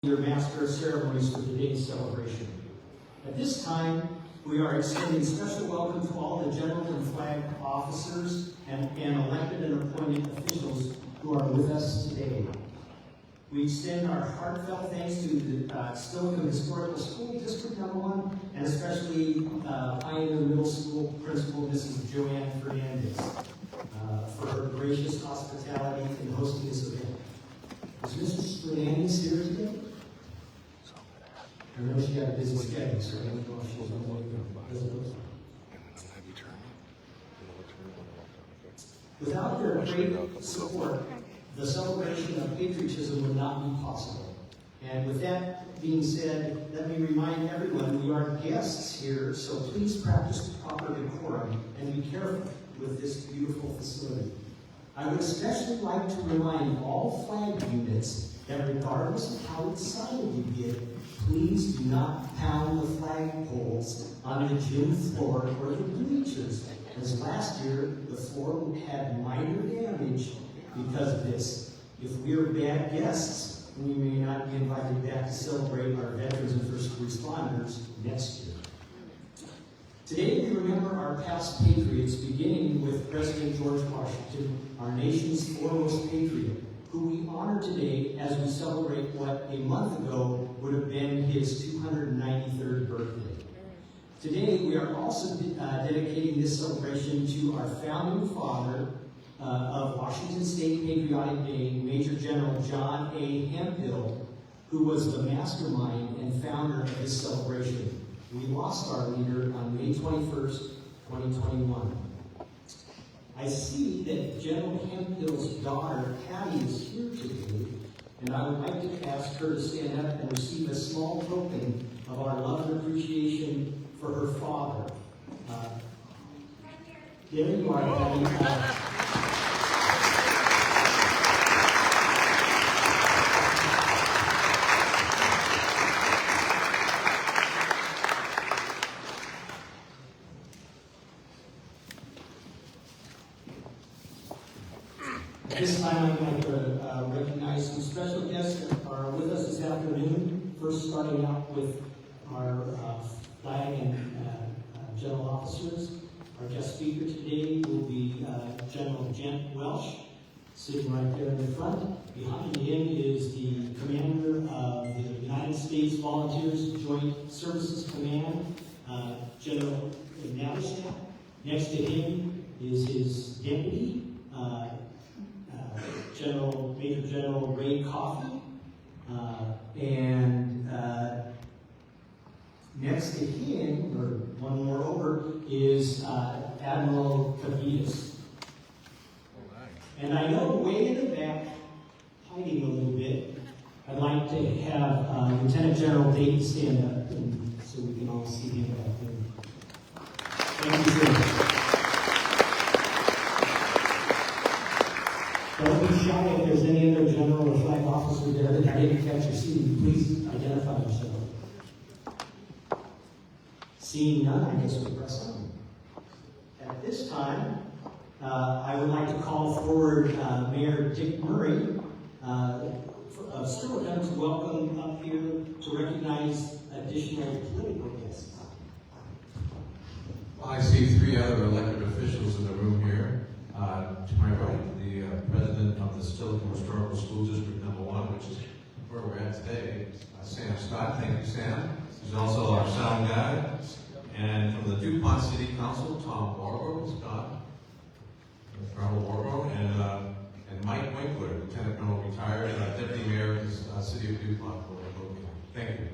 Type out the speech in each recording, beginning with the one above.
Your Master of Ceremonies for today's celebration. At this time, we are extending special welcome to all the general and flag officers and elected and appointed officials who are with us today. We extend our heartfelt thanks to the Stoughton Historical School District No. 1, and especially Pioneer Middle School Principal Mrs. Joanne Fernandez for her gracious hospitality in hosting this event. Is Mrs. Fernandez here today? I know she had a busy schedule, so I don't know if she's on the way to go. Without their great support, the celebration of patriotism would not be possible. And with that being said, let me remind everyone we are guests here, so please practice proper decorum and be careful with this beautiful facility. I would especially like to remind all flag units that regardless of how excited you get, please do not pound the flagpoles on the gym floor or the bleachers, as last year the floor had minor damage because of this. If we are bad guests, we may not be invited back to celebrate our veterans and first responders next year. Today we remember our past patriots, beginning with President George Washington, our nation's foremost patriot, who we honor today as we celebrate what a month ago would have been his 293rd birthday. Today we are also dedicating this celebration to our founding father of Washington State Patriotic Day, Major General John A. Hemphill, who was the mastermind and founder of this celebration. We lost our leader on May 21st, 2021. I see that General Hemphill's daughter, Patty, is here today, and I would like to ask her to stand up and receive a small token of our love and appreciation for her father. There you are, Patty. At this time, I'd like to recognize some special guests that are with us this afternoon. First, starting out with our flag and general officers. Our guest speaker today will be General Gent Welsh, sitting right there in the front. Behind him is the commander of the United States Volunteers Joint Services Command, General Navistat. Next to him is his deputy, Major General Ray Coffey, and next to him, or one more over, is Admiral Cavitas. And I know way in the back, hiding a little bit, I'd like to have Lieutenant General Dayton stand up so we can all see him back there. Thank you, sir. Don't be shy if there's any other general or flag officer there that I didn't catch your seat. Please identify yourself. Seeing none, I guess we press on. At this time, I would like to call forward Mayor Dick Murray of Stoughton to welcome up here to recognize additional political guests. Well, I see three other elected officials in the room here. To my right, the president of the Stoughton Historical School District No. 1, which is where we're at today, Sam Scott. Thank you, Sam. He's also our sound guy. And from the DuPont City Council, Tom Warborough, Scott, Ronald Warborough, and Mike Winkler, Lieutenant Colonel retired, Deputy Mayor of the City of DuPont. Thank you.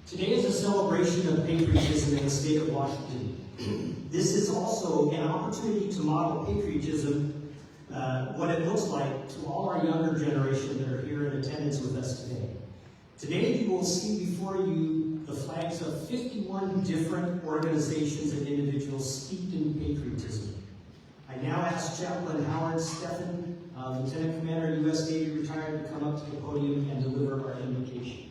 Today is a celebration of patriotism in the state of Washington. This is also an opportunity to model patriotism, what it looks like to all our younger generation that are here in attendance with us today. Today you will see before you the flags of 51 different organizations and individuals steeped in patriotism. I now ask Chaplain Howard Steffen, Lieutenant Commander, U.S. Navy retired, to come up to the podium and deliver our invocation.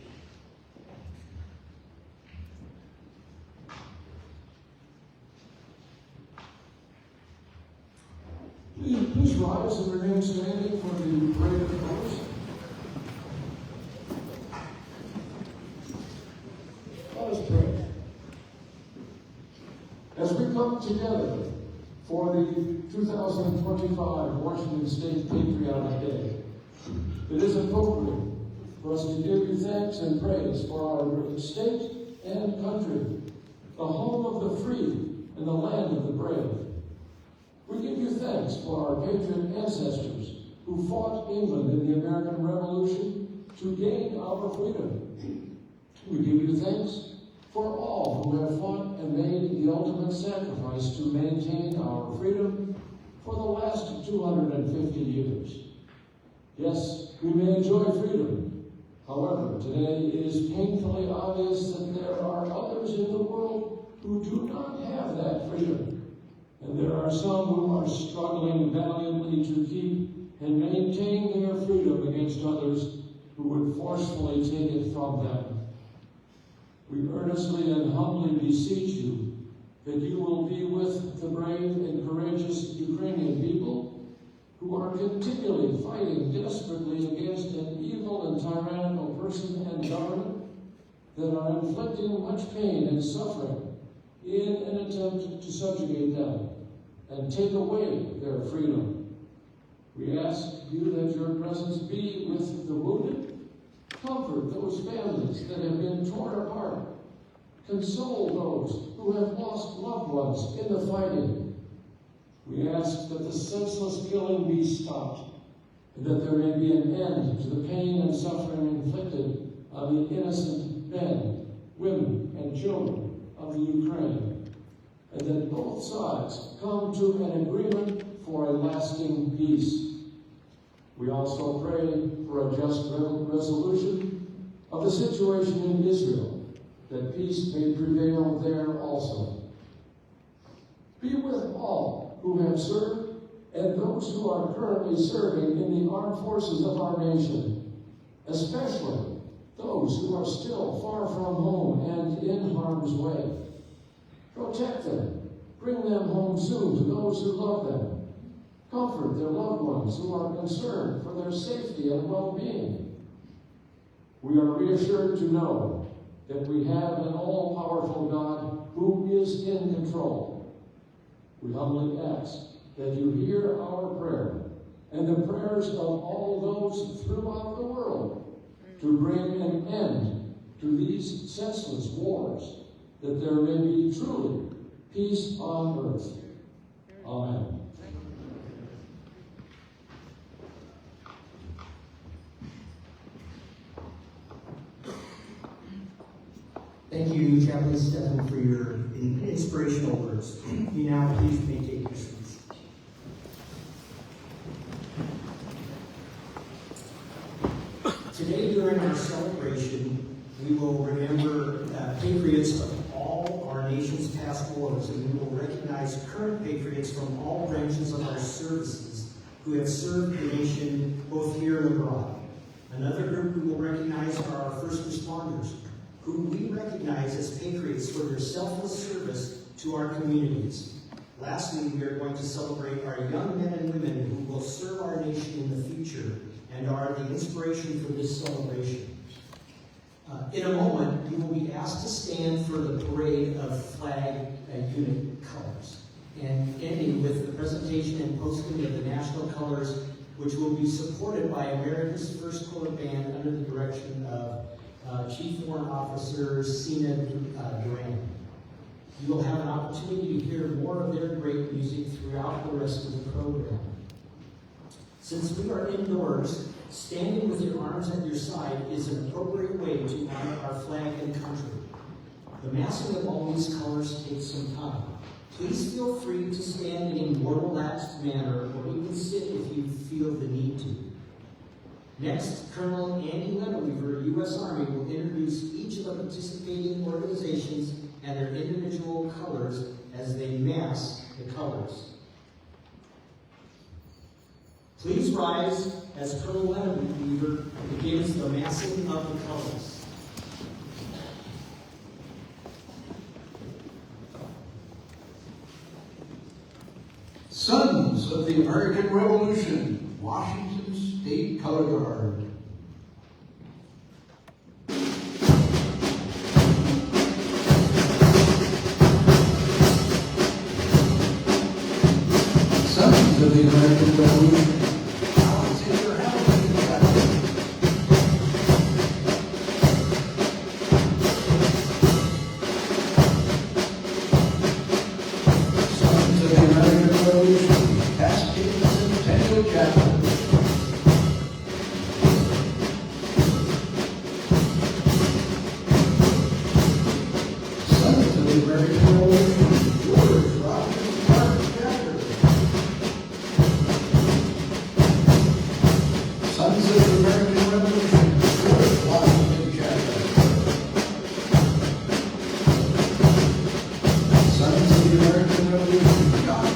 Please rise and remain standing for the parade of colors. Let us pray. As we come together for the 2025 Washington State Patriotic Day, it is appropriate for us to give you thanks and praise for our great state and country, the home of the free and the land of the brave. We give you thanks for our patriot ancestors who fought England in the American Revolution to gain our freedom. We give you thanks for all who have fought and made the ultimate sacrifice to maintain our freedom for the last 250 years. Yes, we may enjoy freedom. However, today it is painfully obvious that there are others in the world who do not have that freedom. And there are some who are struggling valiantly to keep and maintain their freedom against others who would forcefully take it from them. We earnestly and humbly beseech you that you will be with the brave and courageous Ukrainian people who are continually fighting desperately against an evil and tyrannical person and government that are inflicting much pain and suffering in an attempt to subjugate them and take away their freedom. We ask you that your presence be with the wounded, comfort those families that have been torn apart, console those who have lost loved ones in the fighting. We ask that the senseless killing be stopped, and that there may be an end to the pain and suffering inflicted on the innocent men, women, and children of the Ukraine, and that both sides come to an agreement for a lasting peace. We also pray for a just resolution of the situation in Israel, that peace may prevail there also. Be with all who have served and those who are currently serving in the armed forces of our nation, especially those who are still far from home and in harm's way. Protect them. Bring them home soon to those who love them. Comfort their loved ones who are concerned for their safety and well-being. We are reassured to know that we have an all-powerful God who is in control. We humbly ask that you hear our prayer and the prayers of all those throughout the world to bring an end to these senseless wars, that there may be truly peace on earth. Amen. Thank you, Chaplain Stephen, for your inspirational words. You now please may take your seats. Today, during our celebration, we will remember patriots of all our nation's past wars, and we will recognize current patriots from all branches of our services who have served the nation both here and abroad. Another group we will recognize are our first responders, who we recognize as patriots for their selfless service to our communities. Lastly, we are going to celebrate our young men and women who will serve our nation in the future and are the inspiration for this celebration. In a moment, you will be asked to stand for the parade of flag unit colors, and ending with the presentation and posting of the national colors, which will be supported by America's First Corps Band under the direction of Chief Warrant Officer Sina Duran. You will have an opportunity to hear more of their great music throughout the rest of the program. Since we are indoors, standing with your arms at your side is an appropriate way to honor our flag and country. The massing of all these colors takes some time. Please feel free to stand in a more relaxed manner, or you can sit if you feel the need to. Next, Colonel Andy Leatherweaver, U.S. Army, will introduce each of the participating organizations and their individual colors as they mass the colors. Please rise as Colonel Leatherweaver begins the massing of the colors. Sons of the American Revolution, Washington State Color Guard. Sons of the American Revolution, Alexander Hamilton Chapter. Sons of the American Revolution, Cascade Centennial Chapter. Sons of the American Revolution, George Rogers Park Chapter. Sons of the American Revolution, George Washington Chapter. Sons of the American Revolution, John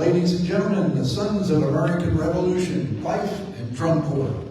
Ladies and gentlemen, the Sons of American Revolution, Fife and Drum Corps.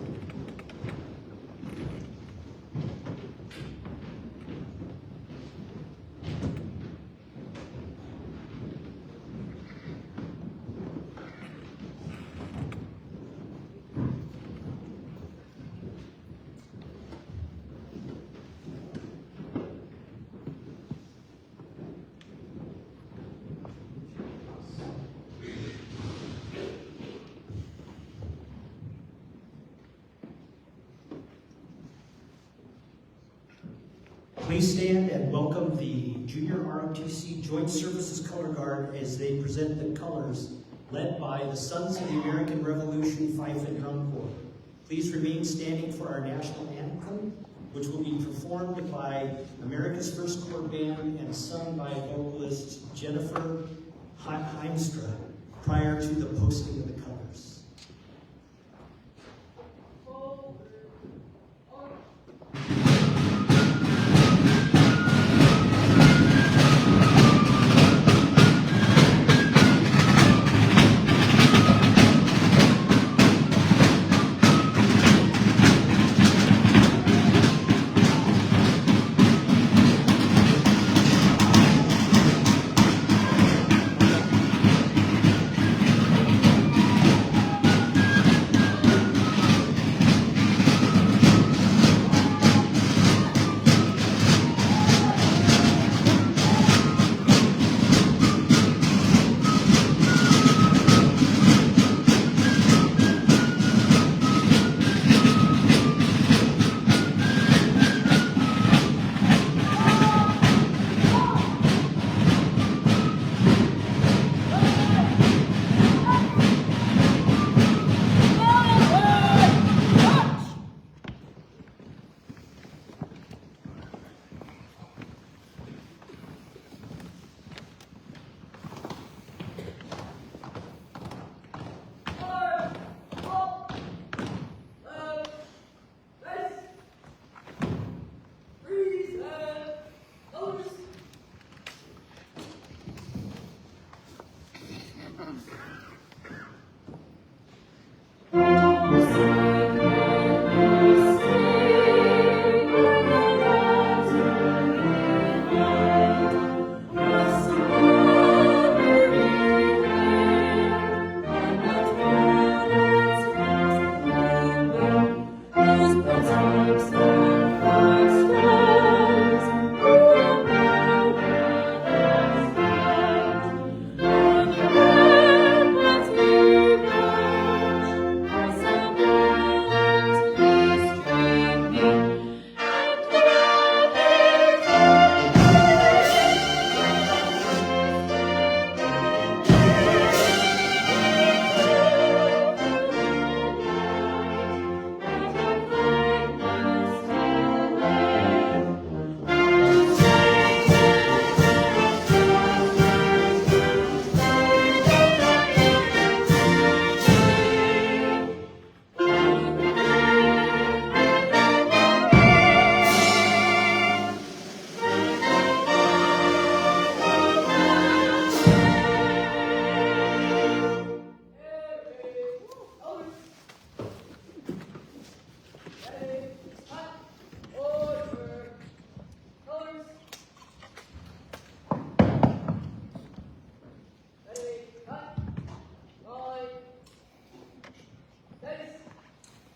Please stand and welcome the Junior ROTC Joint Services Color Guard as they present the colors led by the Sons of the American Revolution Fife and Drum Corps. Please remain standing for our national anthem, which will be performed by America's First Corps Band and sung by vocalist Jennifer Heimstra prior to the posting of the colors.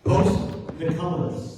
Post the colors.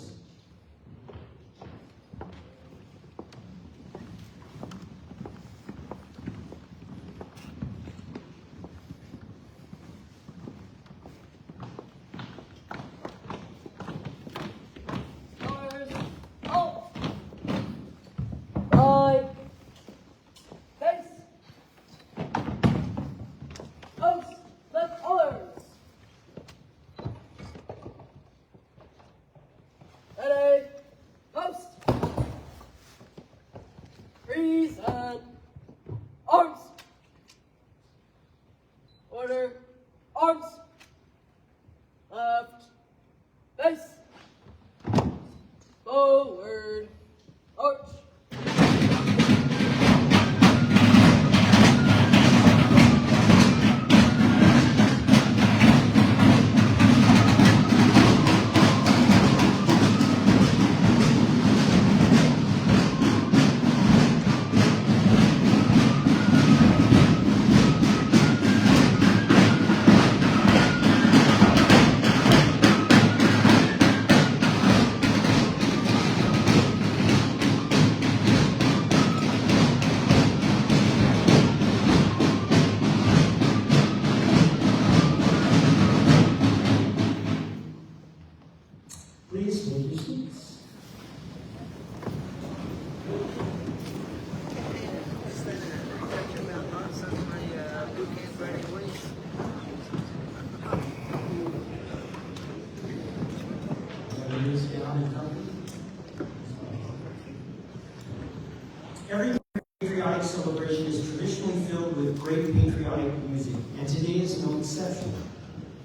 patriotic celebration is traditionally filled with great patriotic music, and today is no exception.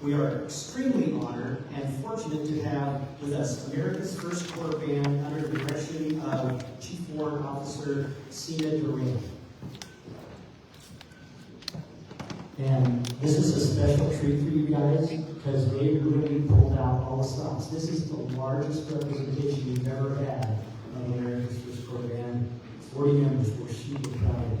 We are extremely honored and fortunate to have with us America's First Corps Band under the direction of Chief Warrant Officer Sina Duran. And this is a special treat for you guys because they really pulled out all the stops. This is the largest representation we've ever had of America's First Corps Band. 40 members will shoot the crowd.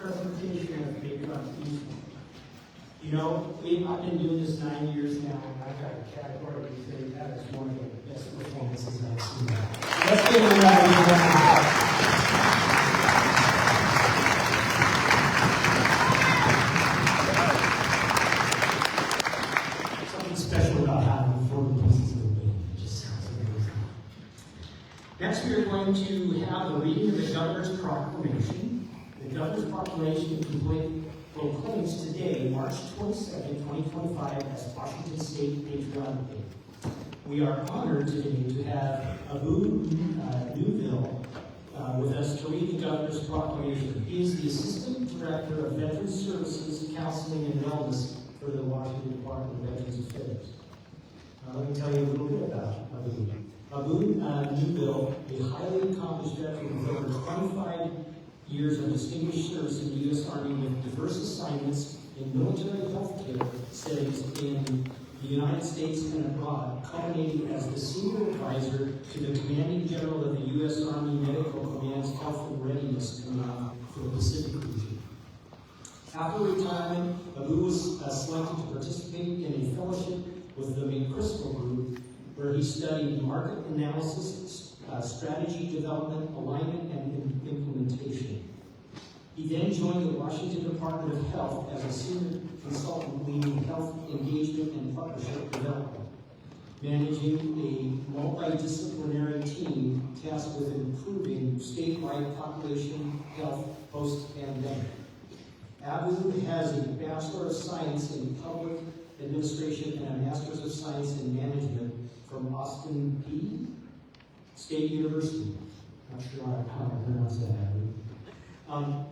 presentation of Patriotic Peace. You know, I've been doing this 9 years now, and I've got a category to say that is one of the best performances I've seen. Let's give it a round of applause. Something special about having 40 pieces of the band. It just sounds amazing. Next, we are going to have a reading of the Governor's Proclamation. The Governor's Proclamation proclaims today, March 22nd, 2025, as Washington State Patriotic Day. We are honored today to have Abu Newville with us to read the Governor's Proclamation. He is the Assistant Director of Veterans Services, Counseling, and Wellness for the Washington Department of Veterans Affairs. Let me tell you a little bit about Abu. Abu Newville, a highly accomplished veteran with over 25 years of distinguished service in the U.S. Army with diverse assignments in military health care settings in the United States and abroad, culminating as the senior advisor to the Commanding General of the U.S. Army Medical Command's Health and Readiness Command for the Pacific region. After retirement, Abu was selected to participate in a fellowship with the McChrystal Group, where he studied market analysis, strategy development, alignment, and implementation. He then joined the Washington Department of Health as a senior consultant leading health engagement and partnership development, managing a multidisciplinary team tasked with improving statewide population health post-pandemic. Abu has a Bachelor of Science in Public Administration and a Master's of Science in Management from Austin Peay State University. Not sure how I pronounce that, Abu.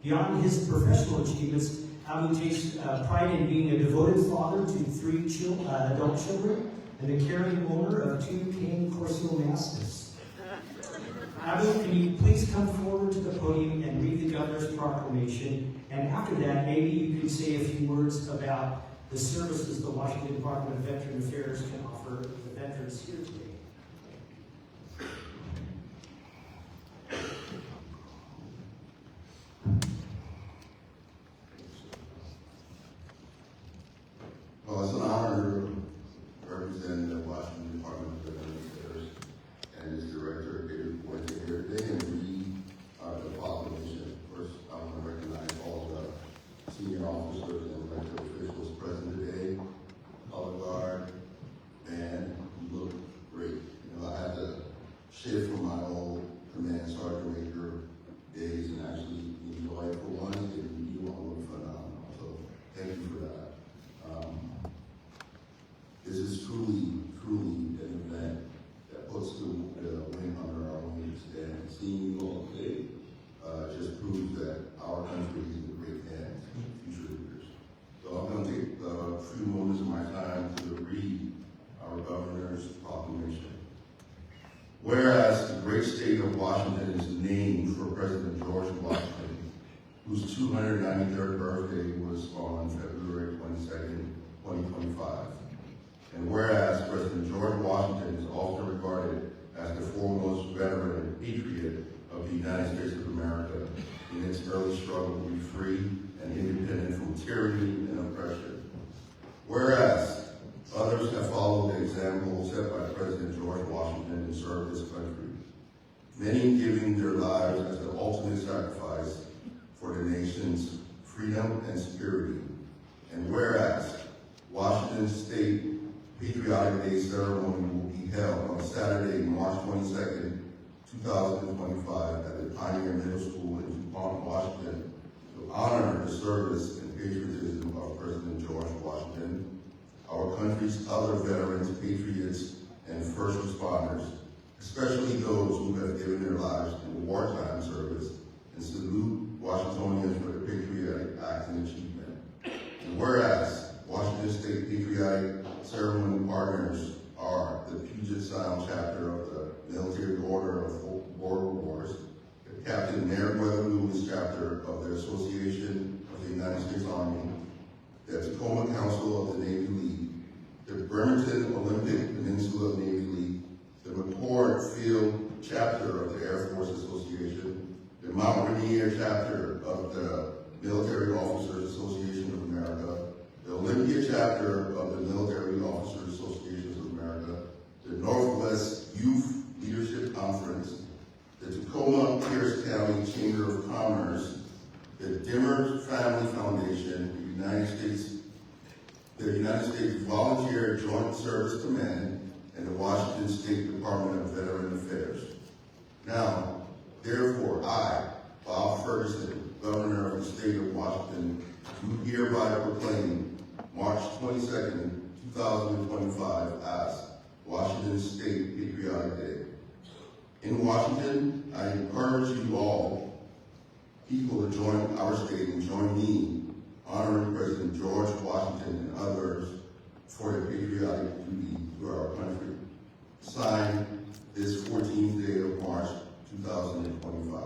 Beyond his professional achievements, Abu takes pride in being a devoted father to 3 adult children and the caring owner of 2 Cane Corso Mastiffs. Abu, can you please come forward to the podium and read the Governor's Proclamation? And after that, maybe you could say a few words about the services the Washington Department of Veterans Affairs can offer the veterans here today. Well, it's an honor representing the Washington Department of Veterans Affairs and its director, Peter Patriotic, here today and read the proclamation. First, I want to recognize all the senior officers and elected officials present today, color guard, and you look great. You know, I had to shift from my old command sergeant major days and actually enjoy it for once, and you all look phenomenal. So thank you for that. This is truly an event that puts the wind under our wings, and seeing you all today just proves that our country is in great hands in future leaders. So I'm going to take a few moments of my time to read our Governor's Proclamation. Whereas the great state of Washington is named for President George Washington, whose 293rd birthday was on February 22nd, 2025. And whereas President George Washington is often regarded as the foremost veteran and patriot of the United States of America in its early struggle to be free and independent from tyranny and oppression. Whereas others have followed the example set by President George Washington and served his country, many giving their lives as the ultimate sacrifice for the nation's freedom and security. And whereas Washington State Patriotic Day ceremony will be held on Saturday, March 22nd, 2025 at the Pioneer Middle School in DuPont, Washington, to honor the service and patriotism of President George Washington, our country's other veterans, patriots, and first responders, especially those who have given their lives in wartime service, and salute Washingtonians for the Patriotic Act and achievement. And whereas Washington State Patriotic ceremony partners are the Puget Sound chapter of the Military Order of Border Wars, the Captain Meriwether Lewis chapter of the Association of the United States Army, the Tacoma Council of the Navy League, the Bremerton Olympic Peninsula Navy League, the McCord Field chapter of the Air Force Association, the Mount Rainier chapter of the Mother Family Foundation, the United States Volunteer Joint Service Command, and the Washington State Department of Veteran Affairs. Now, therefore, I, Bob Ferguson, Governor of the State of Washington, do hereby proclaim March 22nd, 2025 as Washington State Patriotic Day. In Washington, I encourage you all, people, to join our state and join me honoring President George Washington and others for their patriotic duty to our country. Signed this 14th day of March, 2025.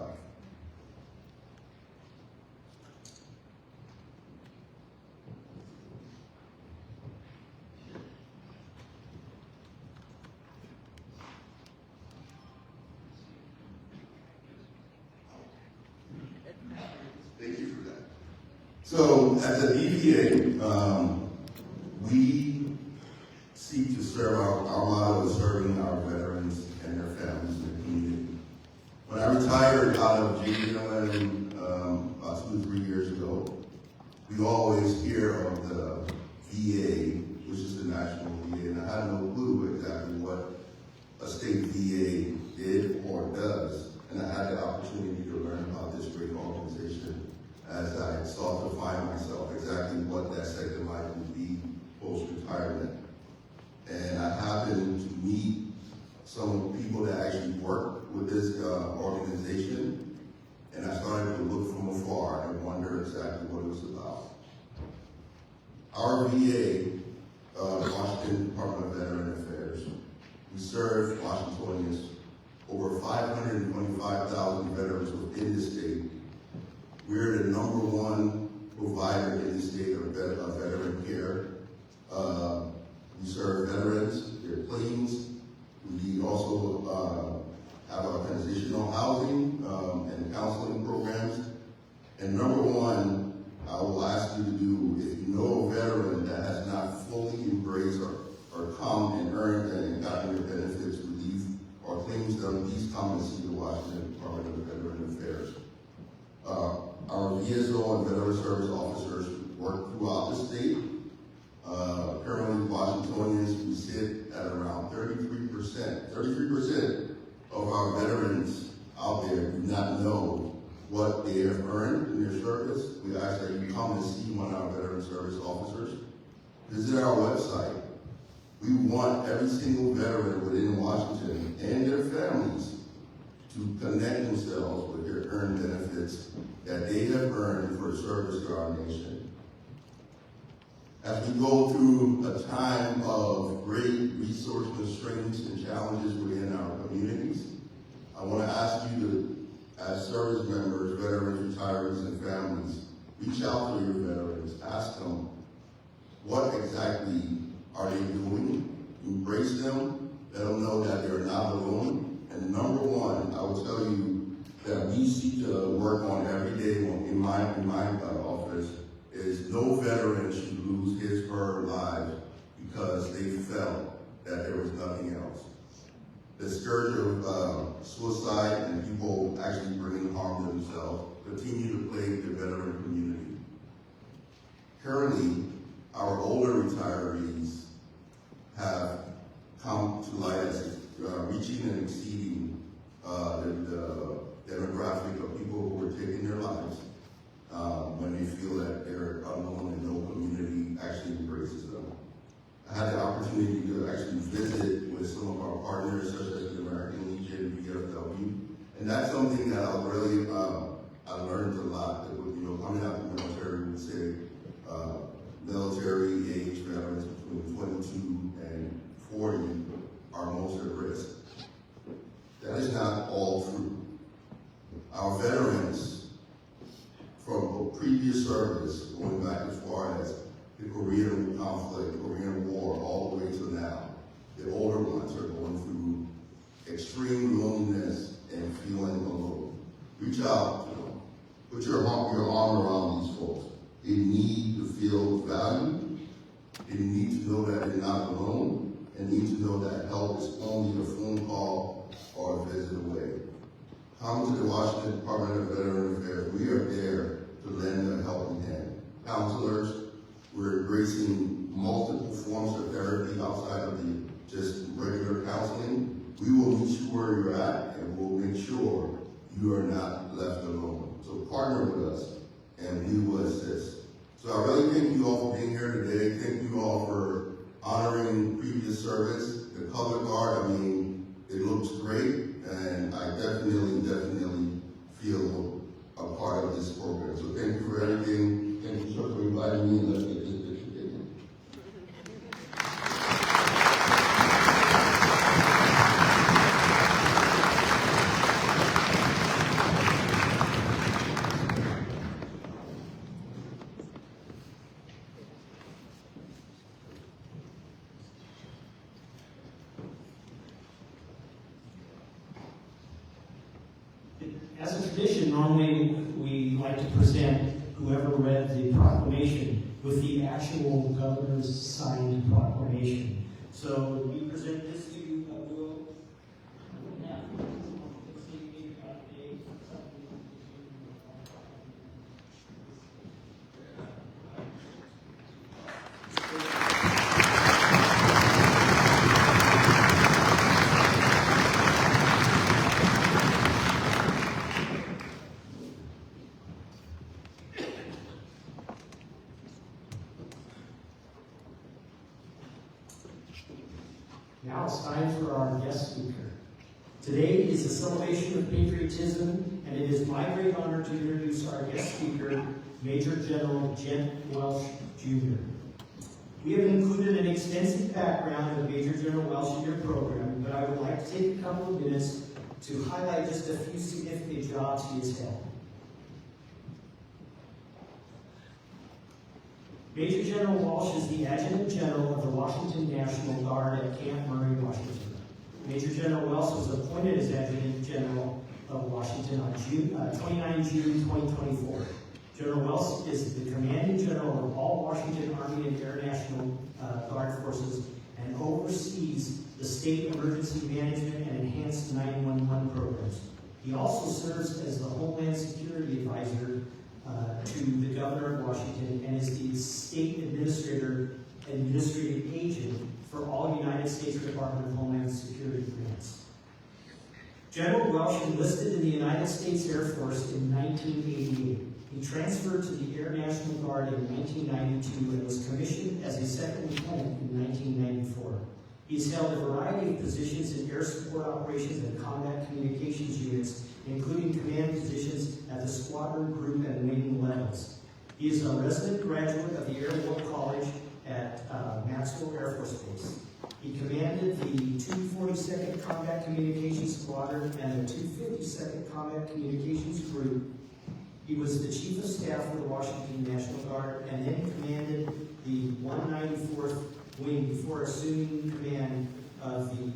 Thank you for that. So, as a DVA, we seek to serve our motto is serving our veterans and their families in the community. When I retired out of JDLM about 2 or 3 years ago, we always hear of the VA, which is the national VA, and I had no clue exactly what a state VA did or does. And I had the opportunity to learn about this great organization as I sought to find myself exactly what that second life would be post-retirement. And I happened to meet some people that actually work with this organization, and I started to look from afar and wonder exactly what it was about. Our VA, Washington Department of Veteran Affairs, we serve Washingtonians, over 525,000 veterans within the state. We're the #1 provider in the state of veteran care. We serve veterans, their claims. We also have our transitional housing and counseling programs. And #1, I will ask you to do, if you know a veteran that has not fully embraced or come and earned and gotten their benefits relief or claims them, please come and see the Washington Department of Veteran Affairs. Our VSO and veteran service officers work throughout the state. Currently, Washingtonians, we sit at around 33%. 33% of our veterans out there do not know what they have earned in their service. We ask that you come and see one of our veteran service officers. Visit our website. We want every single veteran within Washington and their families to connect themselves with their earned benefits that they have earned for service to our nation. As we go through a time of great resource constraints and challenges within our communities, I want to ask you to, as service members, veterans, retirees, and families, reach out to your veterans, ask them what exactly are they doing, embrace them, let them know that they're not alone. And #1, I will tell you that we seek to work on every day in my office is no veteran should lose his or her lives because they felt that there was nothing else. The scourge of suicide and people actually bringing harm to themselves continue to plague the veteran community. Currently, our older retirees have come to light as reaching and exceeding the demographic of people who are taking their lives when they feel that they're alone and no community actually embraces them. I had the opportunity to actually visit with some of our partners, such as the American Legion, VFW, and that's something that I really I learned a lot. That, coming out of the military, we would say military age veterans between 22 and 40 are most at risk. That is not all true. Our veterans from previous service, going back as far as the Korean conflict, Korean War, all the way to now, the older ones are going through extreme loneliness and feeling alone. Reach out to them. Put your arm around these folks. They need to feel valued. They need to know that they're not alone, and need to know that help is only a phone call or a visit away. Come to the Washington Department of Veteran Affairs. We are there to lend a helping hand. Counselors, we're embracing multiple forms of therapy outside of the just regular counseling. We will meet you where you're at, and we'll make sure you are not left alone. So partner with us, and we will assist. So I really thank you all for being here today. Thank you all for honoring previous service. The color guard, I mean, it looks great, and I definitely feel a part of this program. So thank you for everything. Thank you, sir, for inviting me, and let's get this picture taken. As a tradition, normally we like to present whoever read the proclamation with the actual governor's signed proclamation. So we present this to you, Will. Now it's time for our guest speaker. Today is a celebration of patriotism, and it is my great honor to introduce our guest speaker, Major General Jet Welsh, Jr. We have included an extensive background of Major General Welsh in your program, but I would like to take a couple of minutes to highlight just a few significant jobs he has held. Major General Welsh is the Adjutant General of the Washington National Guard at Camp Murray, Washington. Major General Welsh was appointed as Adjutant General of Washington on 29 June 2024. General Welsh is the Commanding General of all Washington Army and Air National Guard forces and oversees the state emergency management and enhanced 911 programs. He also serves as the Homeland Security Advisor to the Governor of Washington and is the state administrative agent for all United States Department of Homeland Security grants. General Welsh enlisted in the United States Air Force in 1988. He transferred to the Air National Guard in 1992 and was commissioned as a second lieutenant in 1994. He's held a variety of positions in air support operations and combat communications units, including command positions at the squadron, group, and wing levels. He is a resident graduate of the Air War College at Maxwell Air Force Base. He commanded the 242nd Combat Communications Squadron and the 252nd Combat Communications Group. He was the Chief of Staff for the Washington National Guard and then commanded the 194th Wing before assuming command of the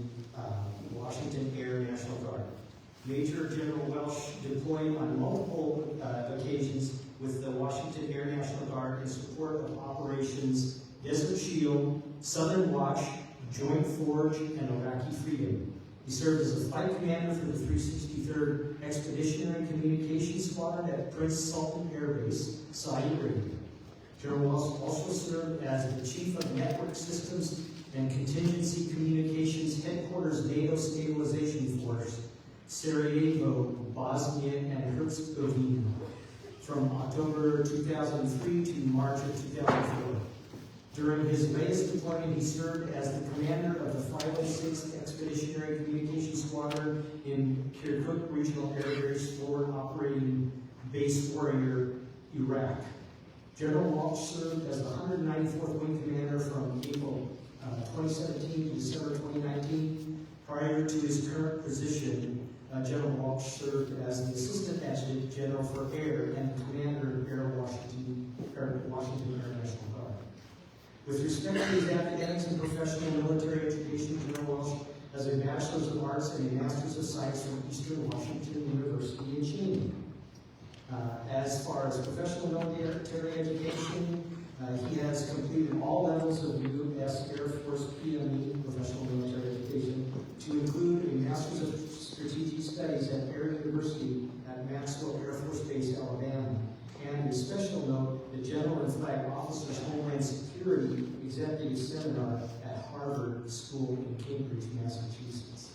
Washington Air National Guard. Major General Welsh deployed on multiple occasions with the Washington Air National Guard in support of operations Desert Shield, Southern Watch, Joint Forge, and Iraqi Freedom. He served as a flight commander for the 363rd Expeditionary Communications Squadron at Prince Sultan Air Base, Saudi Arabia. General Welsh also served as the Chief of Network Systems and Contingency Communications Headquarters NATO Stabilization Force, Sarajevo, Bosnia, and Herzegovina, from October 2003 to March of 2004. During his latest deployment, he served as the commander of the 506th Expeditionary Communications Squadron in Kirkuk Regional Air Base Forward Operating Base Warrior, Iraq. General Welsh served as the 194th Wing Commander from April 2017 to December 2019. Prior to his current position, General Welsh served as the Assistant Adjutant General for Air and the Commander of Air Washington Air National Guard. With respect to his academics and professional military education, General Welsh has a Bachelor's of Arts and a Master's of Science from Eastern Washington University in Cheney. As far as professional military education, he has completed all levels of U.S. Air Force PME, professional military education, to include a Master's of Strategic Studies at Air University at Maxwell Air Force Base, Alabama, and a General and Flag Officers Homeland Security Executive Seminar at Harvard School in Cambridge, Massachusetts.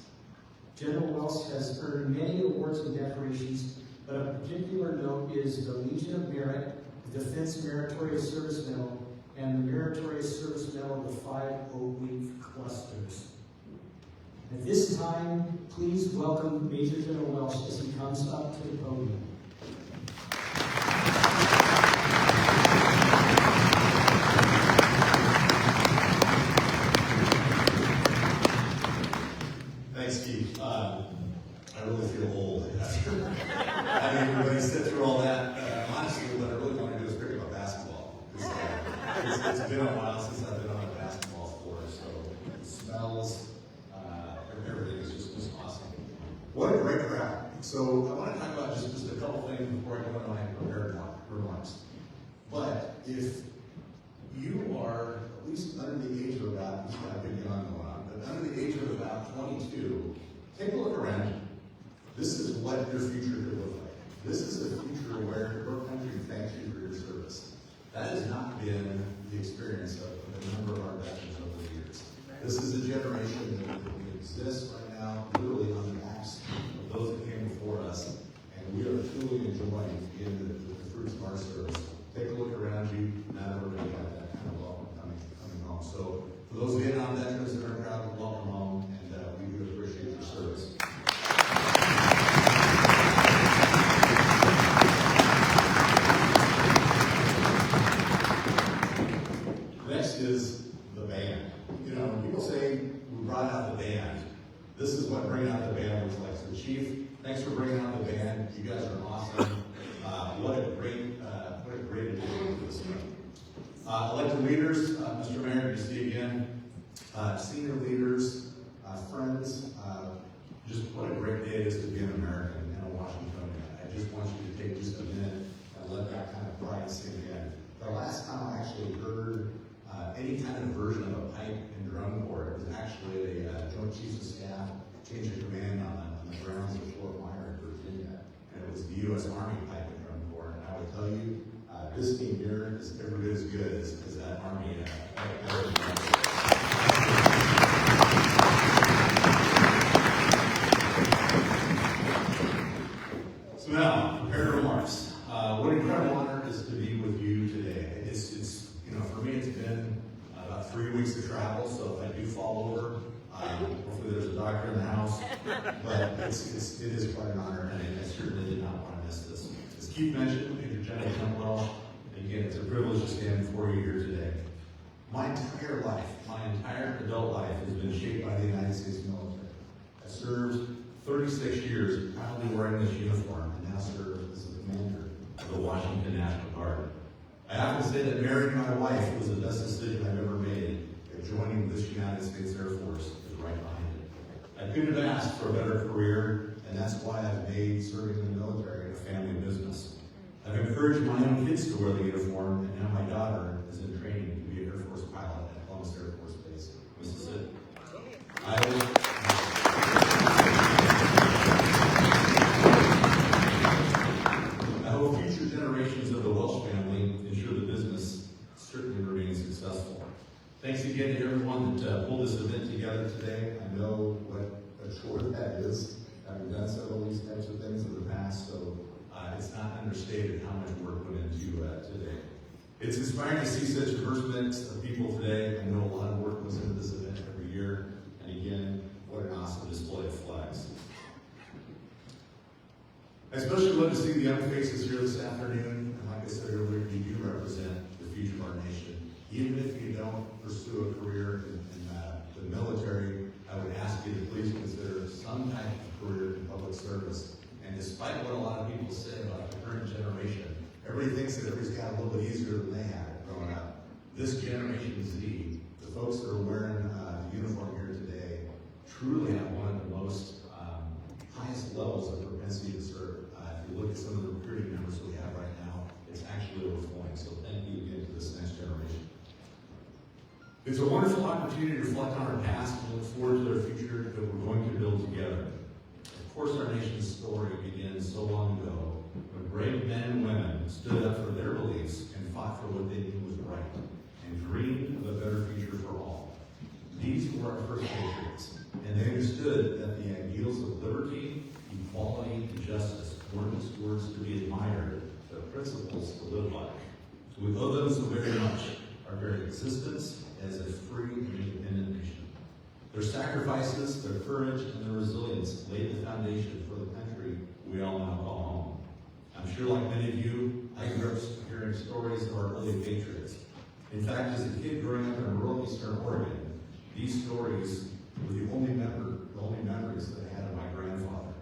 General Welsh has earned many awards and decorations, but a particular note is the Legion of Merit, the Defense Meritorious Service Medal, and the Meritorious Service Medal of the 5 Oak Leaf Clusters. At this time, please welcome Major General Welsh as he comes up to the podium. Thanks, Keith. I really feel old after having everybody sit through all that. Honestly, what I really want to do is pick up a basketball. It's been a while since I've been on a basketball floor, so it smells, everything is just awesome. What a great crowd. So I want to talk about just a couple things before I go into my prepared remarks. But if you are at least under the age of about, I've been young going on, but under the age of about 22, take a look around you. This is what your future could look like. This is a future where your country thanks you for your service. That has not been the experience of a number of our veterans over the years. This is a generation that exists right now, literally on the backs of those that came before us, and we are truly enjoying the fruits of our service. Take a look around you. Not everybody got that kind of welcome coming home. So for those Vietnam veterans that are proud, welcome home, and we do appreciate your service. Next is the band. You know, when people say we brought out the band, this is what bringing out the band looks like. So Chief, thanks for bringing out the band. You guys are awesome. What a great addition to this one. Elected leaders, Mr. Mayor, good to see you again. Senior leaders, friends, just what a great day it is to be an American and a Washingtonian. I just want you to take just a minute and let that kind of pride sink in. The last time I actually heard any kind of version of a pipe and drum corps, it was actually a Joint Chiefs of Staff change of command on the grounds of Fort Myer in Virginia. And it was the U.S. Army pipe and drum corps. And I would tell you, this team here is every bit as good as that Army. So now, prepared remarks. What an incredible honor it is to be with you today. It's you know, for me, it's been about 3 weeks of travel. So if I do fall over, hopefully there's a doctor in the house. But it is quite an honor, and I certainly did not want to miss this. As Keith mentioned, Major General Welsh. Again, it's a privilege to stand before you here today. My entire life, my entire adult life has been shaped by the United States military. I served 36 years proudly wearing this uniform and now serve as the commander of the Washington National Guard. I often say that marrying my wife was the best decision I've ever made, and joining this United States Air Force is right behind it. I couldn't have asked for a better career, and that's why I've made serving in the military a family business. I've encouraged my own kids to wear the uniform, and now my daughter is in training to be an Air Force pilot at Columbus Air Force Base, Mississippi. I hope future generations of the Welsh family ensure the business certainly remains successful. Thanks again to everyone that pulled this event together today. I know what a chore that is. I've done several of these types of things in the past, so it's not understated how much work went into today. It's inspiring to see such a diverse mix of people today. I know a lot of work goes into this event every year. And again, what an awesome display of flags. I especially love to see the young faces here this afternoon. And like I said earlier, you do represent the future of our nation. Even if you don't pursue a career in the military, I would ask you to please consider some type of career in public service. And despite what a lot of people say about the current generation, everybody thinks that everybody's got a little bit easier than they had growing up. This Generation Z, the folks that are wearing the uniform here today, truly have one of the most highest levels of propensity to serve. If you look at some of the recruiting numbers we have right now, it's actually overflowing. So thank you again to this next generation. It's a wonderful opportunity to reflect on our past and look forward to the future that we're going to build together. Of course, our nation's story begins so long ago when brave men and women stood up for their beliefs and fought for just words to be admired, but principles to live by. We owe them so very much, our very existence as a free and independent nation. Their sacrifices, their courage, and their resilience laid the foundation for the country we all now call home. I'm sure like many of you, I grew up hearing stories of our early patriots. In fact, as a kid growing up in rural eastern Oregon, these stories were the only memories that I had of my grandfather.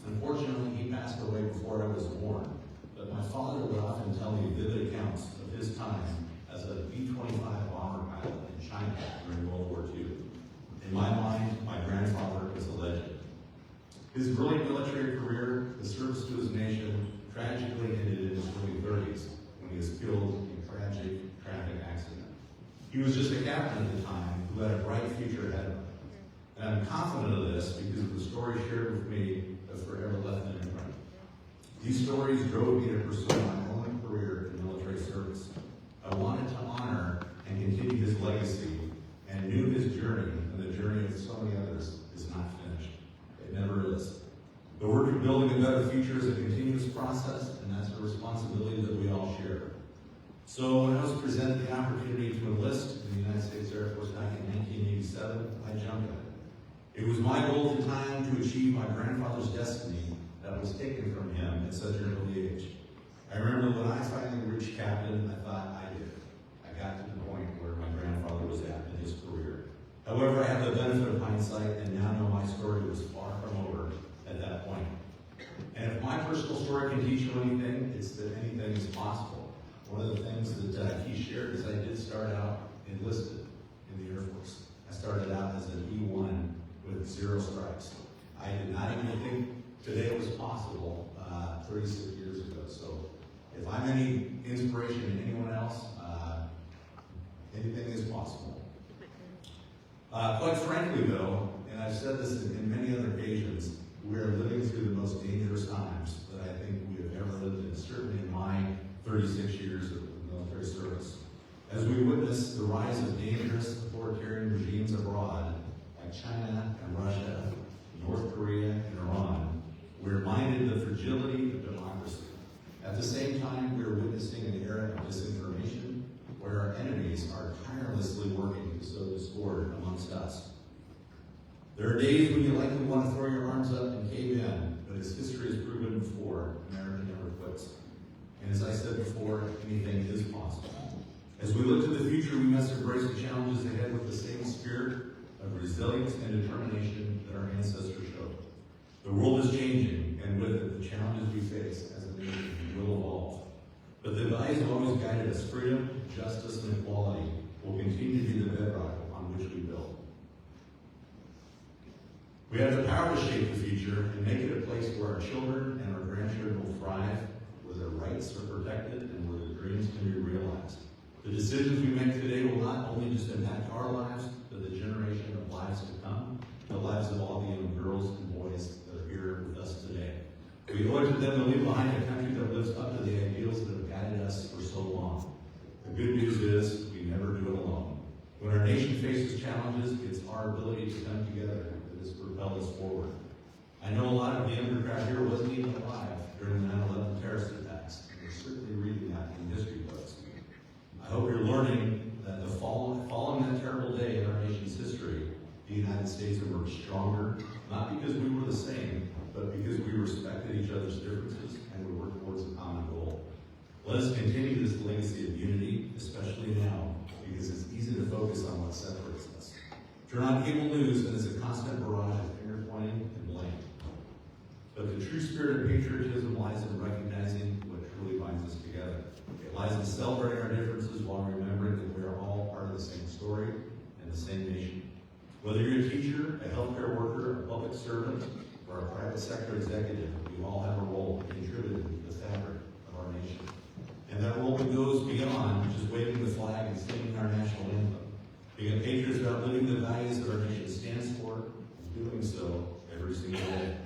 Unfortunately, he passed away before I was born, but my father would often tell me vivid accounts of his time as a B-25 bomber pilot in China during World War II. In my mind, my grandfather was a legend. His brilliant military career, the service to his nation, tragically ended in his early 30s when he was killed in a tragic traffic accident. He was just a captain at the time who had a bright future ahead of him. And I'm confident of this because of the stories shared with me have forever left an imprint. These stories drove me to pursue my own career in military service. I wanted to honor and continue his legacy and knew his journey and the journey of so many others is not finished. It never is. The work of building a better future is a continuous process, and that's a responsibility that we all share. So when I was presented the opportunity to enlist in the United States Air Force back in 1987, I jumped at it. It was my goal at the time to achieve my grandfather's destiny that was taken from him at such an early age. I remember when I finally reached captain, I thought I did it. I got to the point where my grandfather was at in his career. However, I have the benefit of hindsight and now know my story was far from over at that point. And if my personal story can teach you anything, it's that anything is possible. One of the things that he shared is I did start out enlisted in the Air Force. I started out as an E1 with 0 stripes. I did not even think today was possible 36 years ago. So if I'm any inspiration to anyone else, anything is possible. Quite frankly though, and I've said this in many other occasions, we are living through the most dangerous times that I think we have ever lived in, certainly in my 36 years of military service. As we witness the rise of dangerous authoritarian regimes abroad, like China and Russia, North Korea and Iran, we're reminded of the fragility of democracy. At the same time, we're witnessing an era of disinformation where our enemies are tirelessly working to sow discord amongst us. There are days when you likely want to throw your arms up and cave in, but as history has proven before, America never quits. And as I said before, anything is possible. As we look to the future, we must embrace the challenges ahead with the same spirit of resilience and determination that our ancestors showed. The world is changing, and with it, the challenges we face as a nation will evolve. But the values that always guided us, freedom, justice, and equality, will continue to be the bedrock upon which we build. We have the power to shape the future and make it a place where our children and our grandchildren will thrive, where their rights are protected, and where their dreams can be realized. The decisions we make today will not only just impact our lives, but the generation of lives to come, the lives of all the young girls and boys that are here with us today. We owe it to them to leave behind a country that lives up to the ideals that have guided us for so long. The good news is we never do it alone. When our nation faces challenges, it's our ability to come together that has propelled us forward. I know a lot of the younger crowd here wasn't even alive during the 9/11 terrorist attacks, and we're certainly reading that in history books. I hope you're learning that following that terrible day in our nation's history, the United States emerged stronger, not because we were the same, but because we respected each other's differences and we worked towards a common goal. Let us continue this legacy of unity, especially now, because it's easy to focus on what separates us. Turn on cable news and it's a constant barrage of finger pointing and blame. But the true spirit of patriotism lies in recognizing what truly binds us together. It lies in celebrating our differences while remembering that we are all part of the same story and the same nation. Whether you're a teacher, a healthcare worker, a public servant, or a private sector executive, we all have a role to contribute to the fabric of our nation. And that role goes beyond just waving the flag and singing our national anthem. Being a patriot is about living the values that our nation stands for and doing so every single day.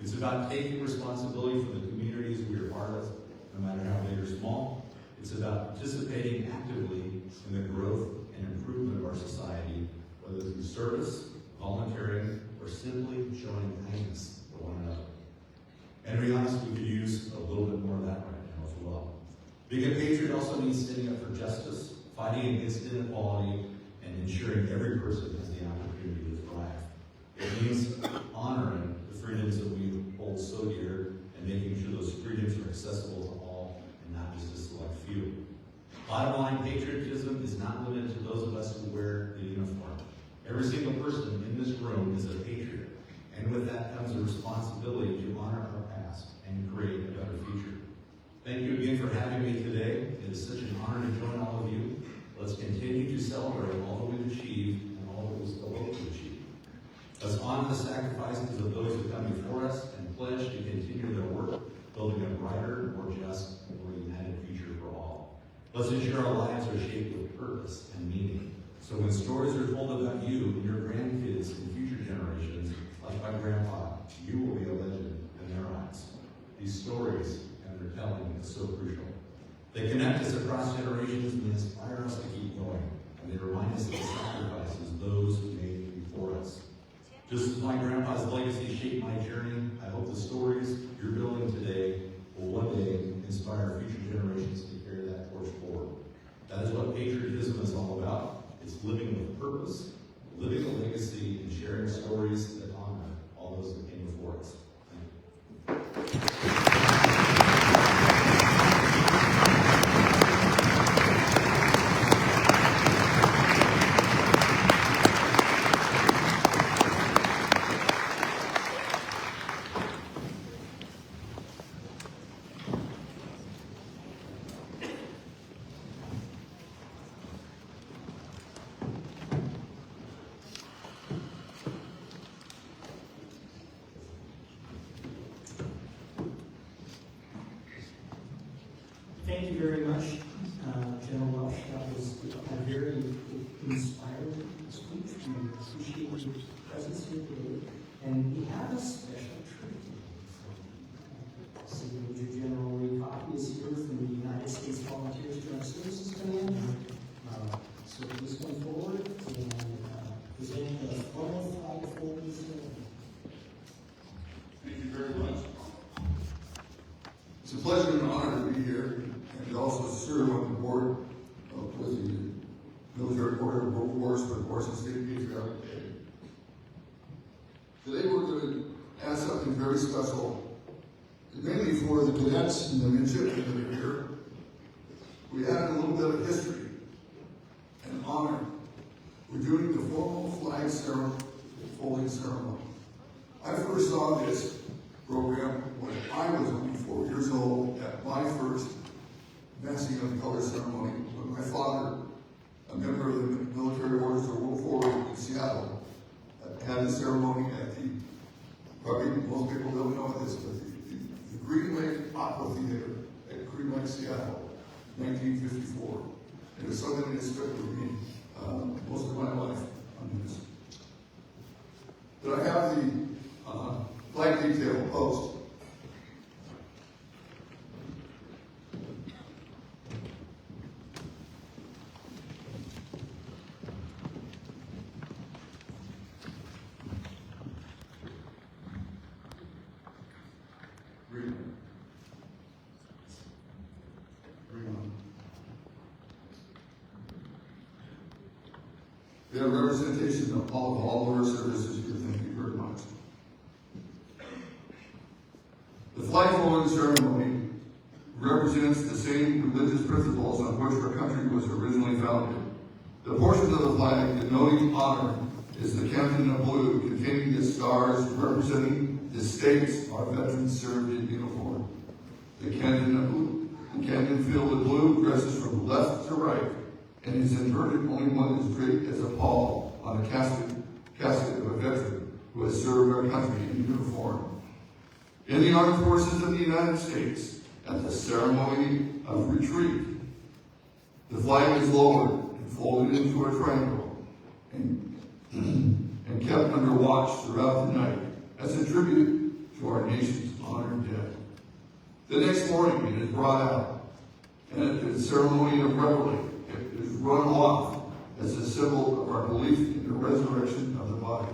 It's about taking responsibility for the communities we are part of, no matter how big or small. It's about participating actively in the growth and improvement of our society, whether through service, volunteering, or simply showing kindness to one another. And to be honest, we could use a little bit more of that right now as well. Being a patriot also means standing up for justice, fighting against inequality, and ensuring every person has the opportunity to thrive. It means honoring the freedoms that we hold so dear and making sure those freedoms are accessible to all and not just a select few. Bottom line, patriotism is not limited to those of us who wear the uniform. Every single person in this room is a patriot, and with that comes a responsibility to honor our past and create a better future. Thank you again for having me today. It is such an honor to join all of you. Let's continue to celebrate all that we've achieved and all that we still hope to achieve. Let's honor the sacrifices of those who come before us and pledge to continue their work, building a brighter, more just, and more united future for all. Let's ensure our lives are shaped with purpose and meaning. So when stories are told about you and your grandkids and future generations, like my grandpa, you will be a legend in their eyes. These stories and their telling is so crucial. They connect us across generations and inspire us to keep going. And they remind us of the sacrifices those who made before us. Just as my grandpa's legacy shaped my journey, I hope the stories you're building today will one day inspire future generations to carry that torch forward. That is what patriotism is all about. It's living with purpose, living a legacy, and sharing stories that honor all those that came before us. Thank you. Thank you very much, General Welsh. That was a very inspiring speech. We appreciate your presence here today. And we have a special treat. So Major General Ray Coffey is here from the United States Volunteers Drug Services Command. So please come forward and present the formal flag folding ceremony. Thank you very much. It's a pleasure and an honor to be here and to also serve on the board with the Military Board of Wars for the Washington State Patriotic Day. Today we're going to ask something very special, mainly for the cadets and the midshipmen that are here. We added a little bit of history and honor. We're doing the formal flag ceremony, folding ceremony. I first saw this program when I was only 4 years old at my first massing of the color ceremony when my father, a member of the military orders of World War in Seattle, had a ceremony at the, probably most people don't know this, but the Green Lake Opera Theater at Green Lake, Seattle, 1954. It was something that stuck with me most of my life on this. But I have the flag detail post. We have representation of all of our services here. Thank you very much. The flag folding ceremony represents the same religious principles on which our country was originally founded. The portion of the flag denoting honor is the canton of blue, containing the stars representing the states our veterans served in uniform. The canton of blue, the canton filled with blue dresses from left to right, and is inverted only one is draped as a pall on a casket of a veteran who has served our country in uniform. In the armed forces of the United States, at the ceremony of retreat, the flag is lowered and folded into a triangle and kept under watch throughout the night as a tribute to our nation's honored dead. The next morning it is brought out, and at the ceremony of reveille, it is run off as a symbol of our belief in the resurrection of the body.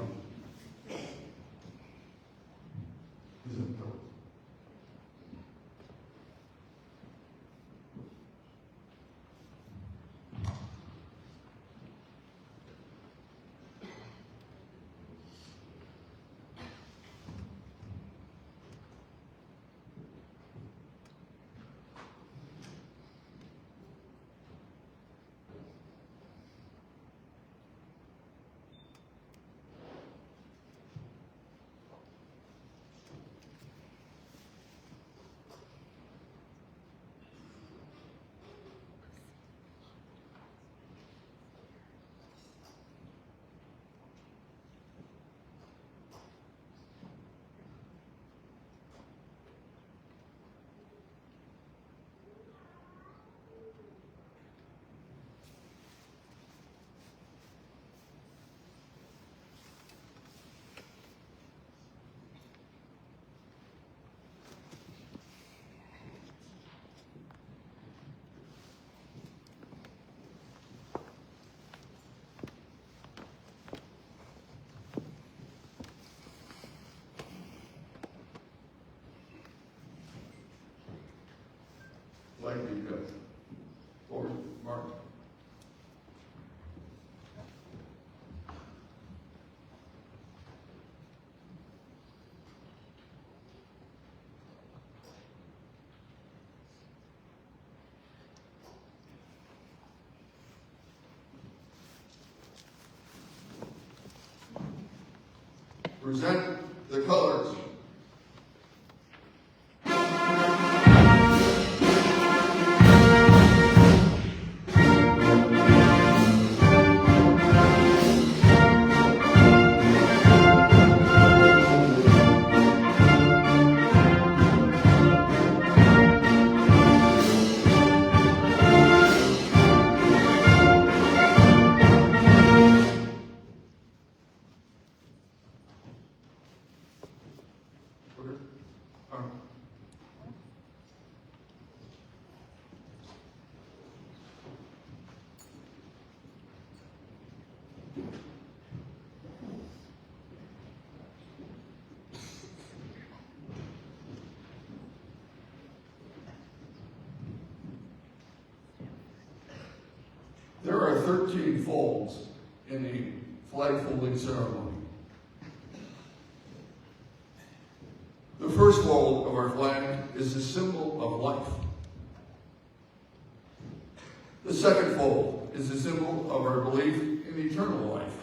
Thank you, Jeff. Forward, Mark. Present the colors. There are 13 folds in the flag folding ceremony. The first fold of our flag is the symbol of life. The second fold is the symbol of our belief in eternal life.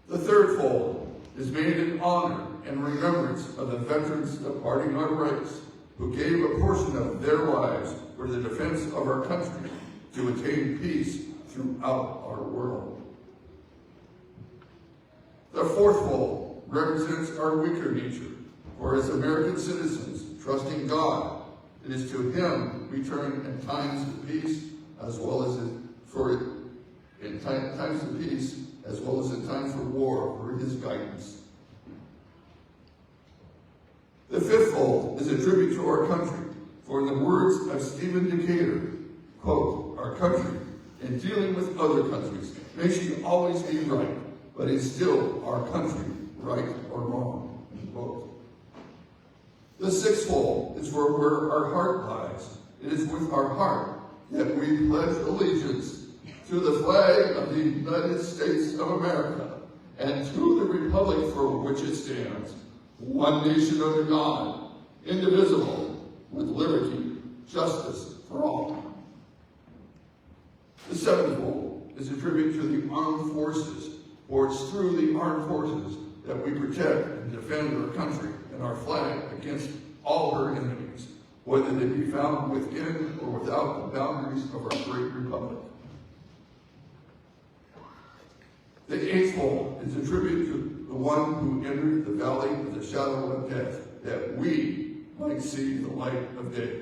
The third fold is made in honor and remembrance of the veterans departing our ranks who gave a portion of their lives for the defense of our country to attain peace throughout our world. The fourth fold represents our weaker nature, for as American citizens trusting God, it is to Him we turn in times of peace as well as in times of peace as well as in times of war for His guidance. The fifth fold is a tribute to our country, for in the words of Stephen Decatur, quote, "Our country, in dealing with other countries, may she always be right, but is still our country, right or wrong," end quote. The sixth fold is for where our heart lies. It is with our heart that we pledge allegiance to the flag of the United States of America and to the republic for which it stands, one nation under God, indivisible, with liberty, justice for all. The seventh fold is a tribute to the armed forces, for it's through the armed forces that we protect and defend our country and our flag against all her enemies, whether they be found within or without the boundaries of our great republic. The eighth fold is a tribute to the one who entered the valley of the shadow of death, that we might see the light of day.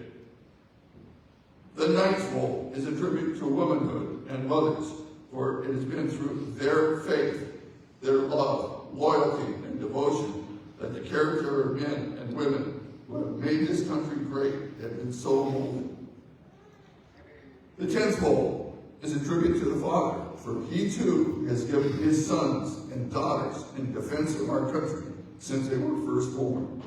The ninth fold is a tribute to womanhood and mothers, for it has been through their faith, their love, loyalty, and devotion that the character of men and women who have made this country great have been so molded. The 10th fold is a tribute to the Father, for He too has given His sons and daughters in defense of our country since they were first born.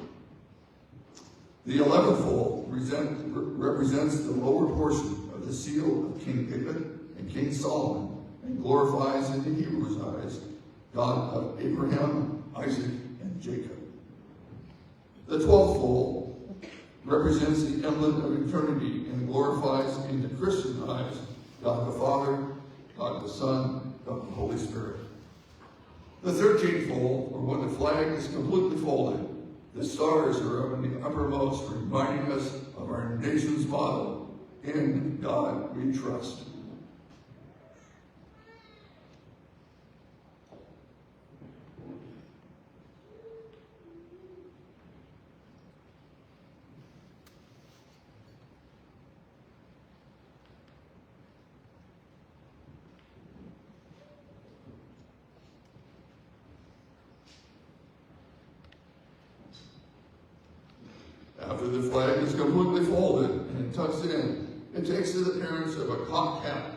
The 11th fold represents the lower portion of the seal of King David and King Solomon and glorifies in the Hebrews' eyes God of Abraham, Isaac, and Jacob. The 12th fold represents the emblem of eternity and glorifies in the Christian eyes God the Father, God the Son, God the Holy Spirit. The 13th fold, or when the flag is completely folded, the stars are up in the uppermost, reminding us of our nation's motto, "In God we trust." After the flag is completely folded and tucked in, it takes the appearance of a cocked hat,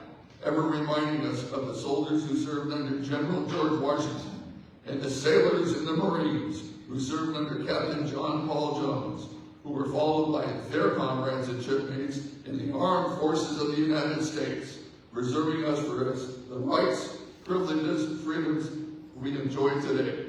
ever reminding us of the soldiers who served under General George Washington and the sailors and the Marines who served under Captain John Paul Jones, who were followed by their comrades and shipmates in the armed forces of the United States, reserving us for the rights, privileges, freedoms we enjoy today.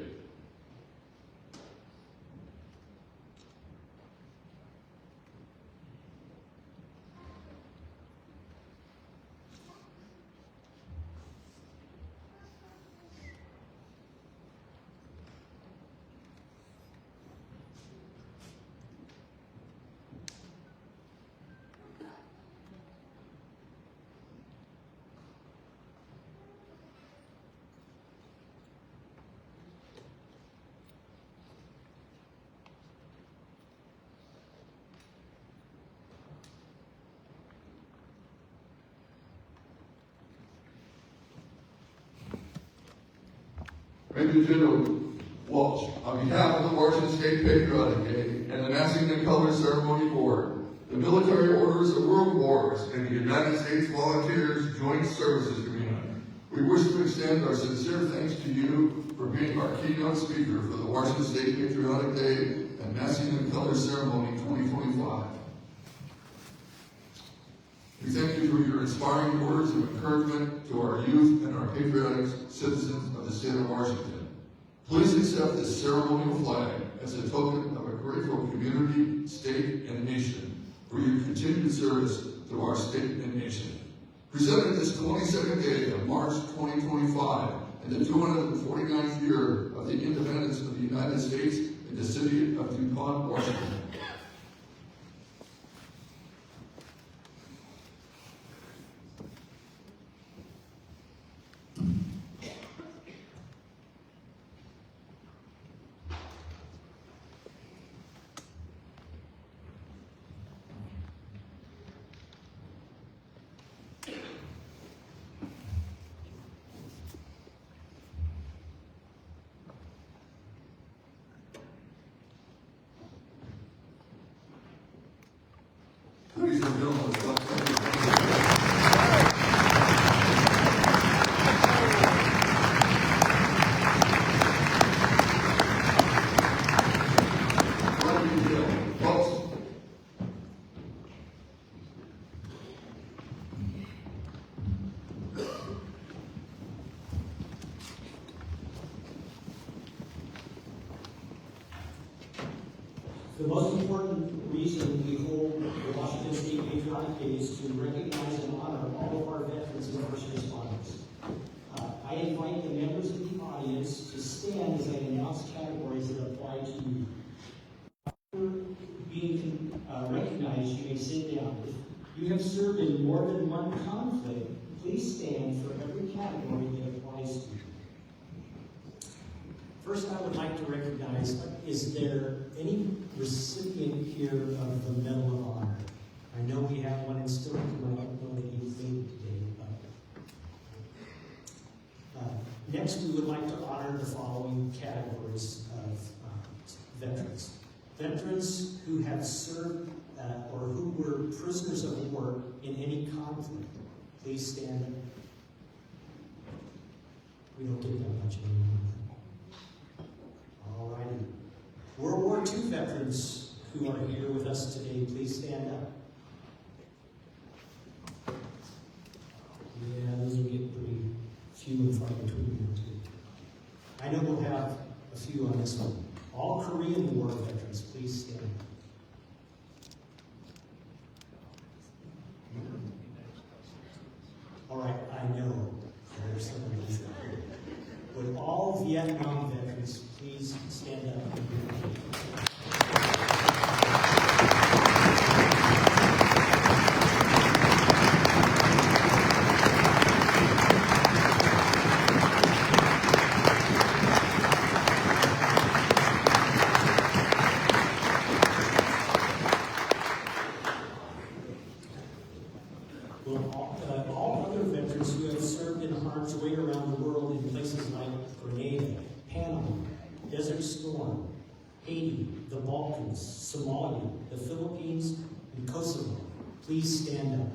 Major General Walsh, on behalf of the Washington State Patriotic Day and the Massing the Colors Ceremony Board, the Military Orders of World Wars, and the United States Volunteers Joint Services Command, we wish to extend our sincere thanks to you for being our keynote speaker for the Washington State Patriotic Day and Massing the Colors Ceremony 2025. We thank you for your inspiring words of encouragement to our youth and our patriotic citizens of the state of Washington. Please accept this ceremonial flag as a token of a grateful community, state, and nation for your continued service to our state and nation. Presented this 22nd day of March 2025 and the 249th year of the independence of the United States in the city of DuPont, Washington. Ladies and gentlemen, the most important reason we hold the Washington State Patriotic Day is to recognize and honor all of our veterans and first responders. I invite the members of the audience to stand as I announce categories that apply to you. After being recognized, you may sit down. If you have served in more than one conflict, please stand for every category that applies to you. First, I would like to recognize, is there any recipient here of the Medal of Honor? I know we have one in Stillington. I don't know that you made it today. Next, we would like to honor the following categories of veterans. Veterans who have served or who were prisoners of war in any conflict. Please stand up. We don't get that much anymore. All righty. World War II veterans who are here with us today, please stand up. Yeah, those will get pretty few and far between here too. I know we'll have a few on this one. All Korean War veterans, please stand. All right, I know there's some of these out here. Would all Vietnam veterans please stand up? All other veterans who have served in harm's way around the world in places like Grenada, Panama, Desert Storm, Haiti, the Balkans, Somalia, the Philippines, and Kosovo, please stand up.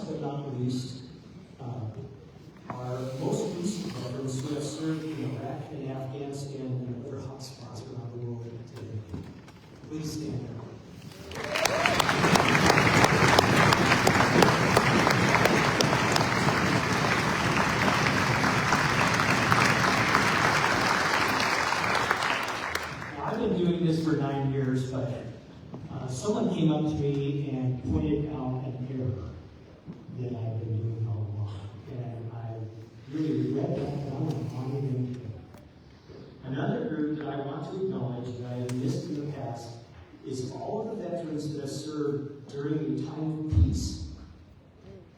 but not least, our most recent veterans who have served in Iraq and Afghanistan and other hotspots around the world today. Please stand up. I've been doing this for 9 years, but someone came up to me and pointed out an error that I've been doing all along. And I really regret that, but I'm going to honor them today. Another group that I want to acknowledge that I have missed in the past is all of the veterans that have served during a time of peace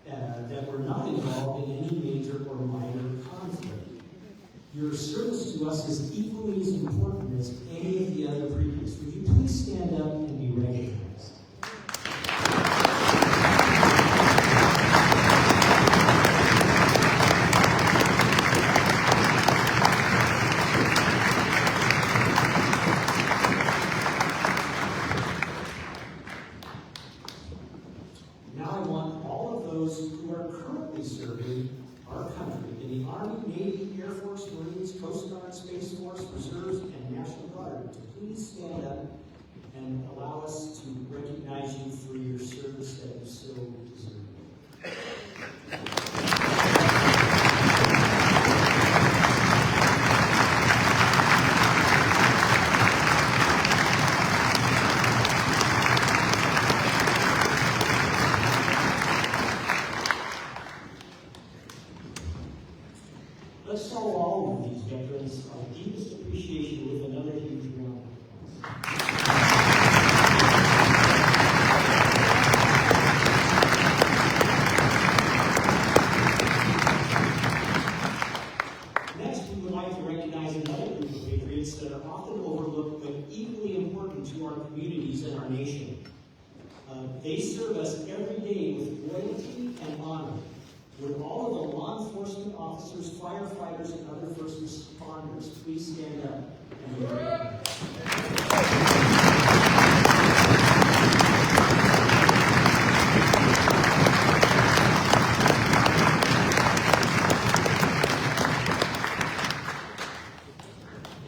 that were not involved in any major or minor conflict. Your service to us is equally as important as any of the other previous. Would you please stand up and be recognized? Now I want all of those who are currently serving our country in the Army, Navy, Air Force, Marines, Coast Guard, Space Force, Reserves, and National Guard to please stand up and allow us to recognize you for your service that you so deserve. Let's show all of these veterans our deepest appreciation with another huge round of applause. Next, we would like to recognize another group of patriots that are often overlooked but equally important to our communities and our nation. They serve us every day with loyalty and honor. Would all of the law enforcement officers, firefighters, and other first responders please stand up and be recognized?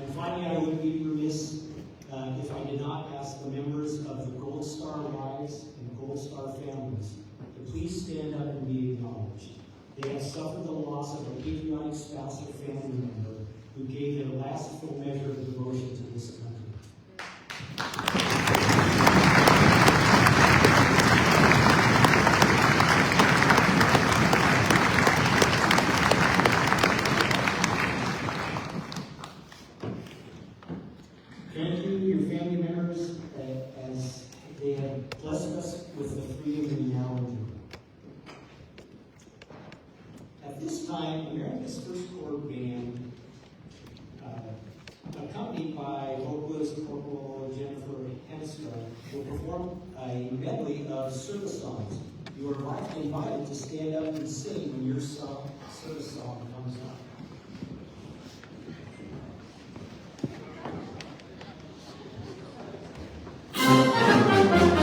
And finally, I would be remiss if I did not ask the members of the Gold Star wives and Gold Star families to please stand up and be acknowledged. They have suffered the loss of a patriotic spouse or family member who gave their last full measure of devotion to this country. Thank you, your family members, as they have blessed us with the freedom we now enjoy. At this time, America's First Corps Band, accompanied by vocalist Corporal Jennifer Henstra, will perform a medley of service songs. You are invited to stand up and sing when your service song comes up. Thank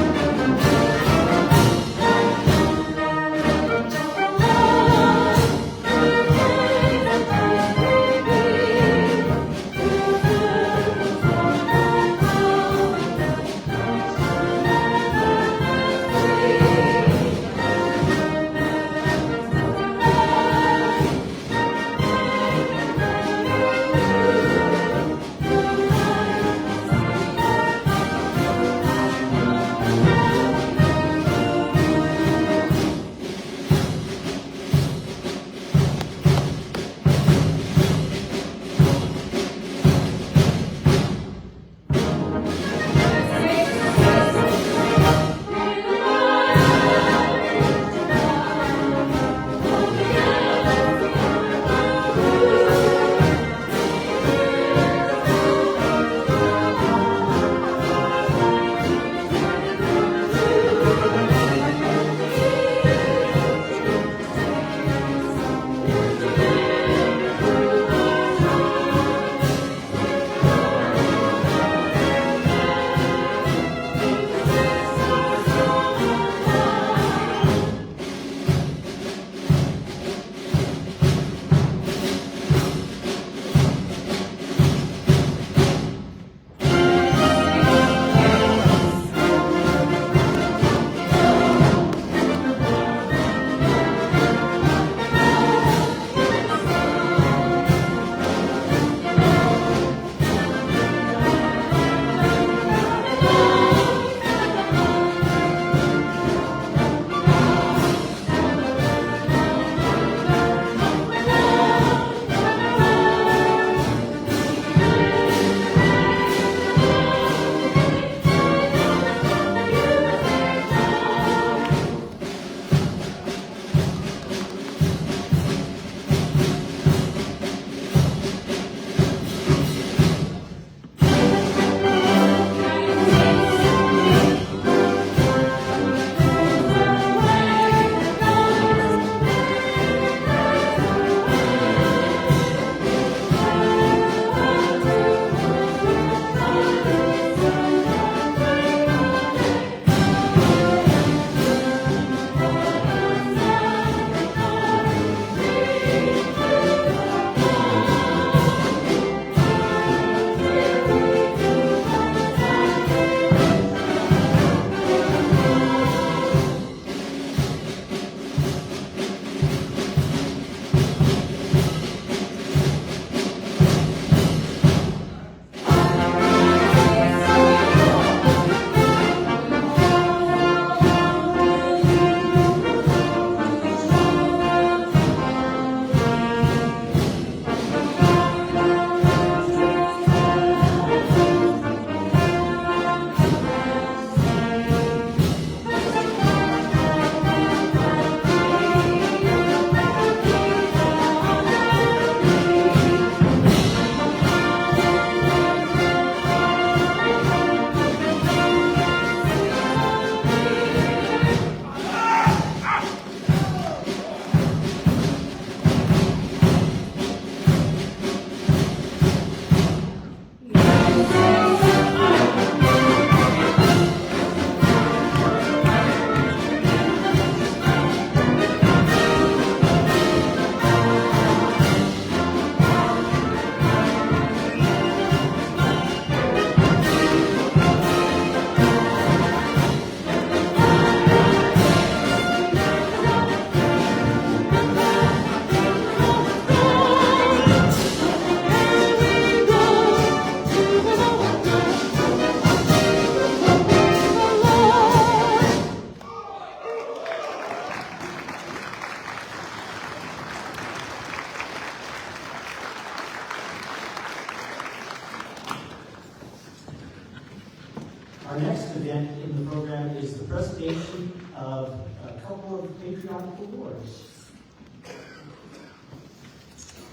Our next event in the program is the presentation of a couple of patriotic awards.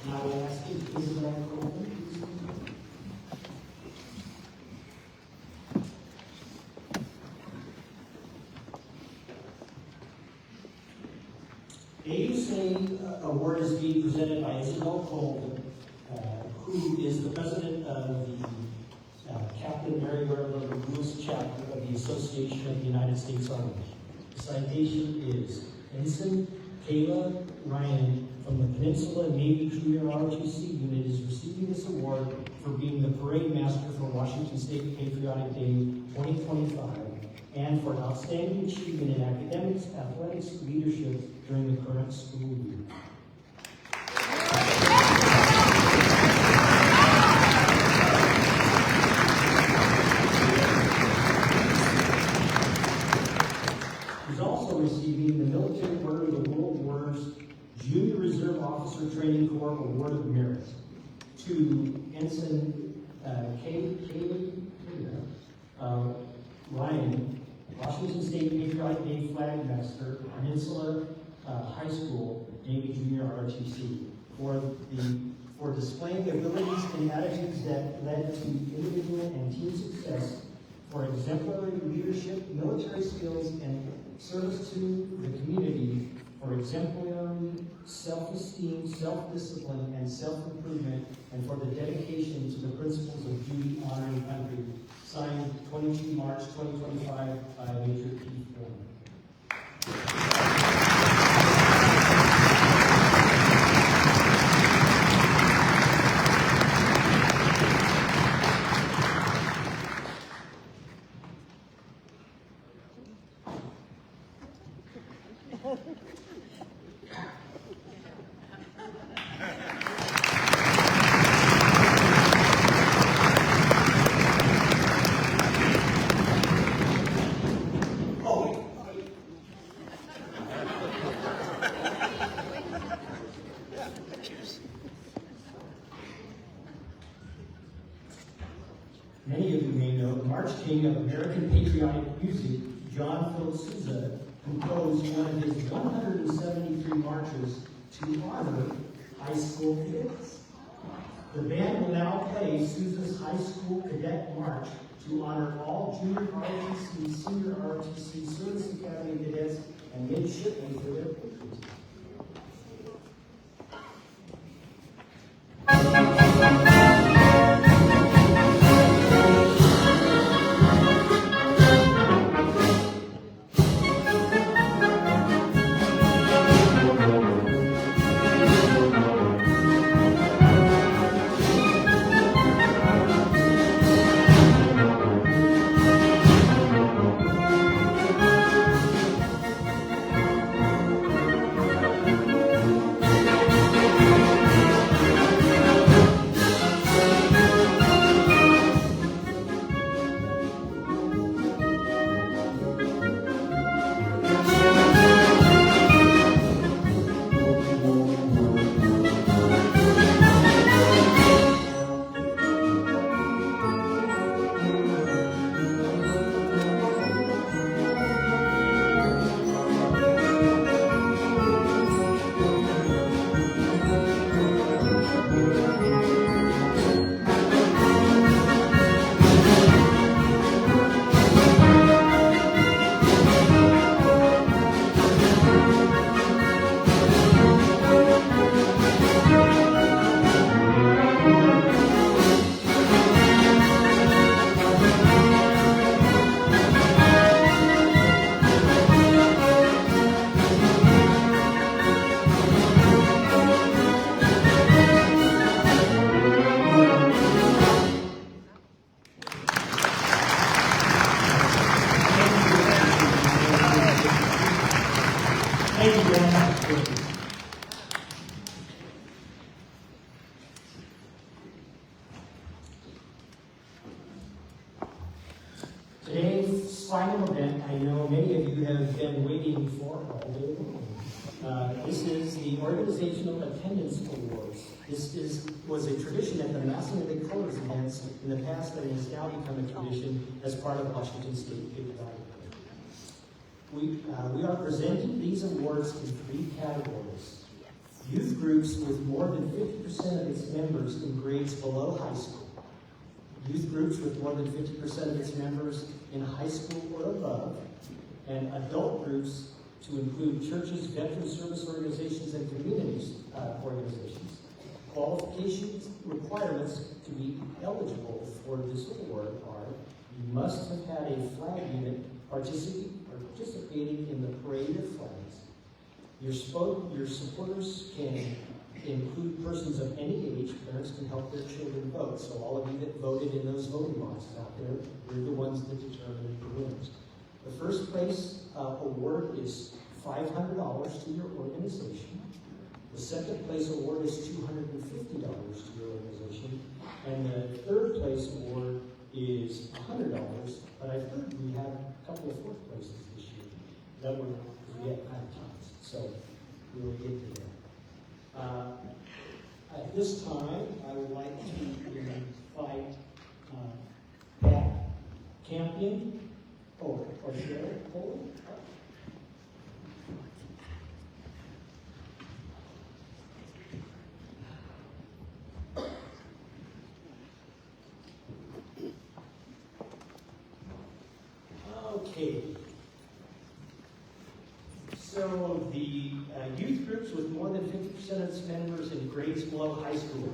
Now we'll ask you, please, to open. The AUSA Award is being presented by Isabel Colvin, who is the president of the Captain Mary Maryland Lewis chapter of the Association of the United States Army. The citation is Ensign Kayla Ryan from the Peninsula Navy Junior ROTC unit is receiving this award for being the parade master for Washington State Patriotic Day 2025 and for outstanding achievement in academics, athletics, leadership during the current school year. He's also receiving the Military Order of the World War's Junior Reserve Officer Training Corps Award of Merit. To Ensign Ryan, Washington State Patriotic Day Flag Master, Peninsula High School, Navy Junior ROTC, for displaying abilities and attitudes that led to individual and team success, for exemplary leadership, military skills, and service to the community, for exemplary self-esteem, self-discipline, and self-improvement, and for the dedication to the principles of duty, honor, and country. Signed 22 March 2025 by Major Keith Warren. Many of you may know the March King of American Patriotic Music, John Philip Sousa, composed one of his 173 marches to honor high school cadets. The band will now play Sousa's High School Cadet March to honor all junior ROTC, senior ROTC, Service Academy cadets, and midshipmen for their patriotism. Today's final event, I know many of you have been waiting for all day long. This is the Organizational Attendance Awards. Was a tradition at the Massing of the Colors events in the past and has now become a tradition as part of Washington State Patriotic. We are presenting these awards in 3 categories. Youth groups with more than 50% of its members in grades below high school. Youth groups with more than 50% of its members in high school or above. And adult groups to include churches, veteran service organizations, and communities organizations. Qualifications requirements to be eligible for this award are: you must have had a flag unit participating in the parade of flags. Your supporters can include persons of any age. Parents can help their children vote. So all of you that voted in those voting boxes out there, you're the ones that determine the winners. The first place award is $500 to your organization. The second place award is $250 to your organization. And the third place award is $100. But I've heard we have a couple of fourth places this year that we had kind of times. So we'll get to that. At this time, I would like to invite Pat Campion or Cheryl Foley. Okay. So the youth groups with more than 50% of its members in grades below high school.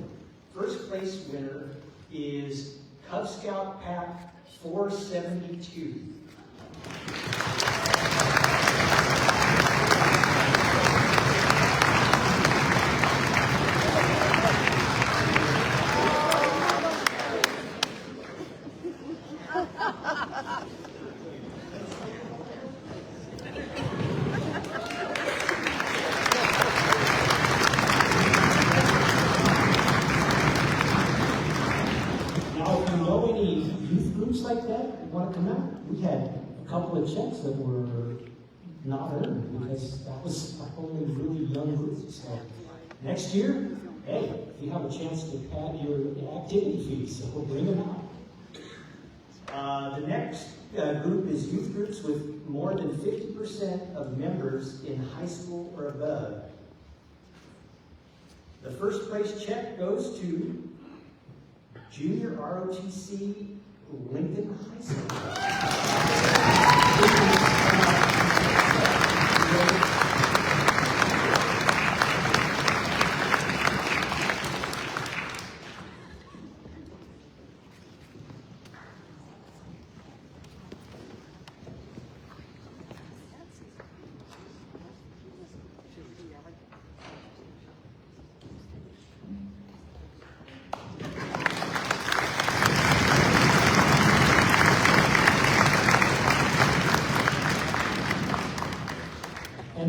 First place winner is Cub Scout Pack 472. Like that want to come out? We had a couple of checks that were not earned because that was only really young groups. So next year, hey, you have a chance to pad your activity fees, so we'll bring them out. The next group is youth groups with more than 50% of members in high school or above. The first place check goes to Junior ROTC Lincoln High School.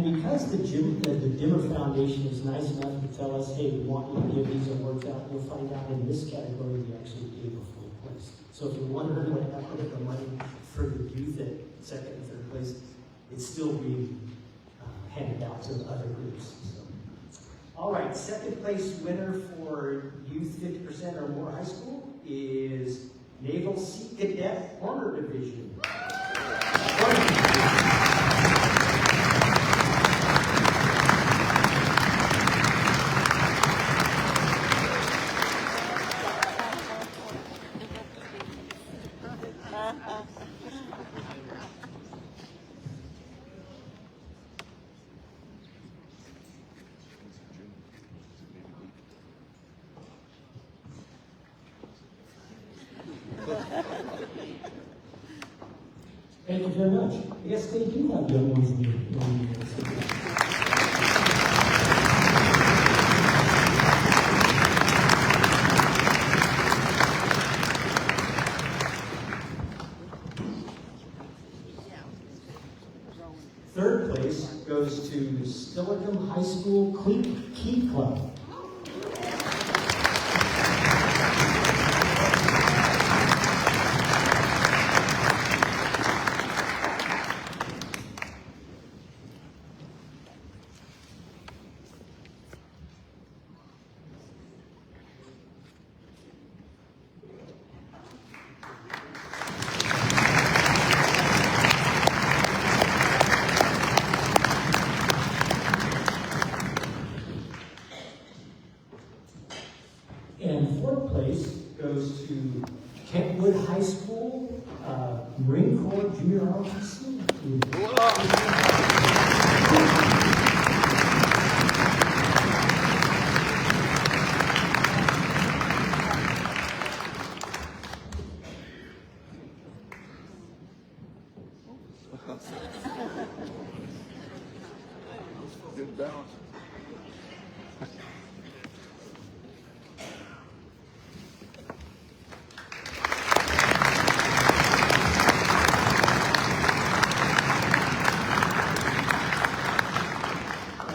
Because the Dimmer Foundation is nice enough to tell us, hey, we want you to give these awards out, we'll find out in this category we actually gave a full place. So if you're wondering what happened with the money for the youth at second and third place, it's still being handed out to other groups. So. All right, second place winner for youth 50% or more high school is Naval Sea Cadet Honor Division. Thank you very much. Yes, they do have young ones in the Third place goes to Stillicum High School Key Club. goes to Kentwood High School, Marine Corps Junior ROTC. Good balance.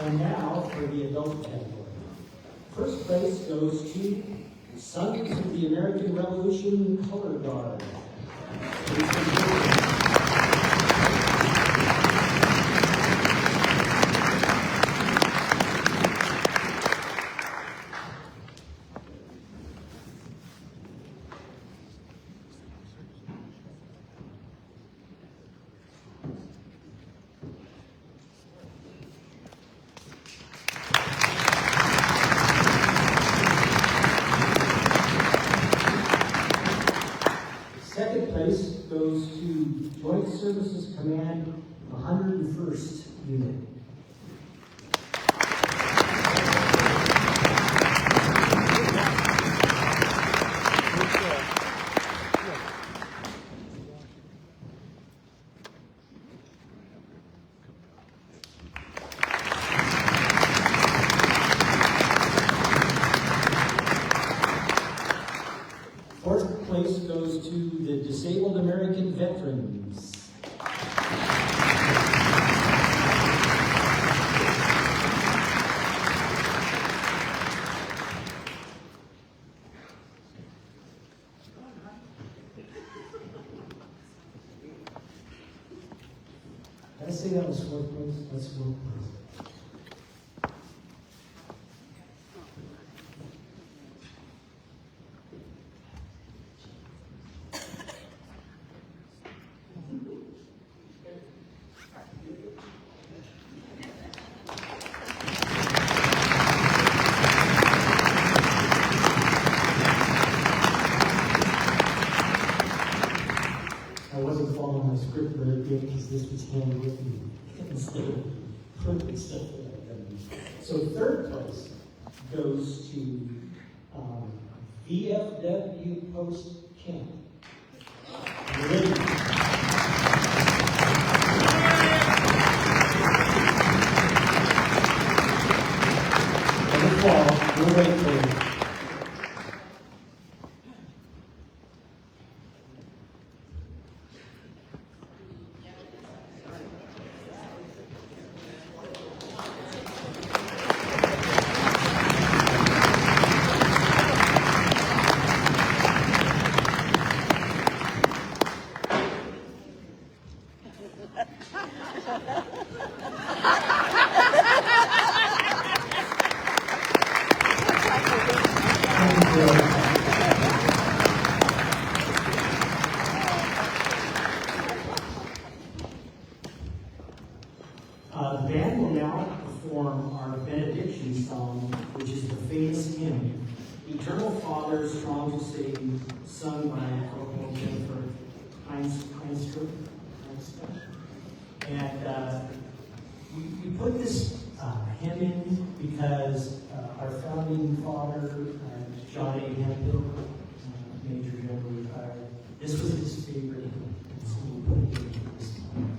And now for the adult category. First place goes to Sons of the American Revolution Color Guard. Second place goes to Joint Services Command 101st Unit. Fourth place goes to the Disabled American Veterans. Did I say that was fourth place? That's fourth place. I wasn't following my script very good because this was handwritten instead of printed stuff that I've done. So third place goes to VFW Post Camp. Ready? We'll wait for you. The band will now perform our benediction song, which is the famous hymn, Eternal Father, Strong to Save, sung by Corporal Jennifer Heinstrup. And we put this hymn in because our founding father, John A. Hemphill, Major General retired, this was his favorite hymn. So we put it in this time.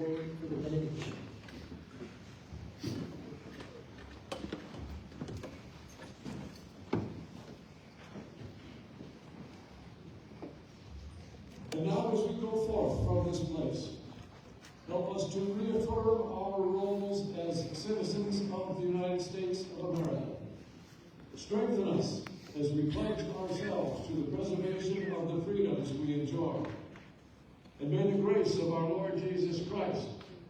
forward for the benediction. And now as we go forth from this place, help us to reaffirm our roles as citizens of the United States of America. Strengthen us as we pledge ourselves to the preservation of the freedoms we enjoy. And may the grace of our Lord Jesus Christ,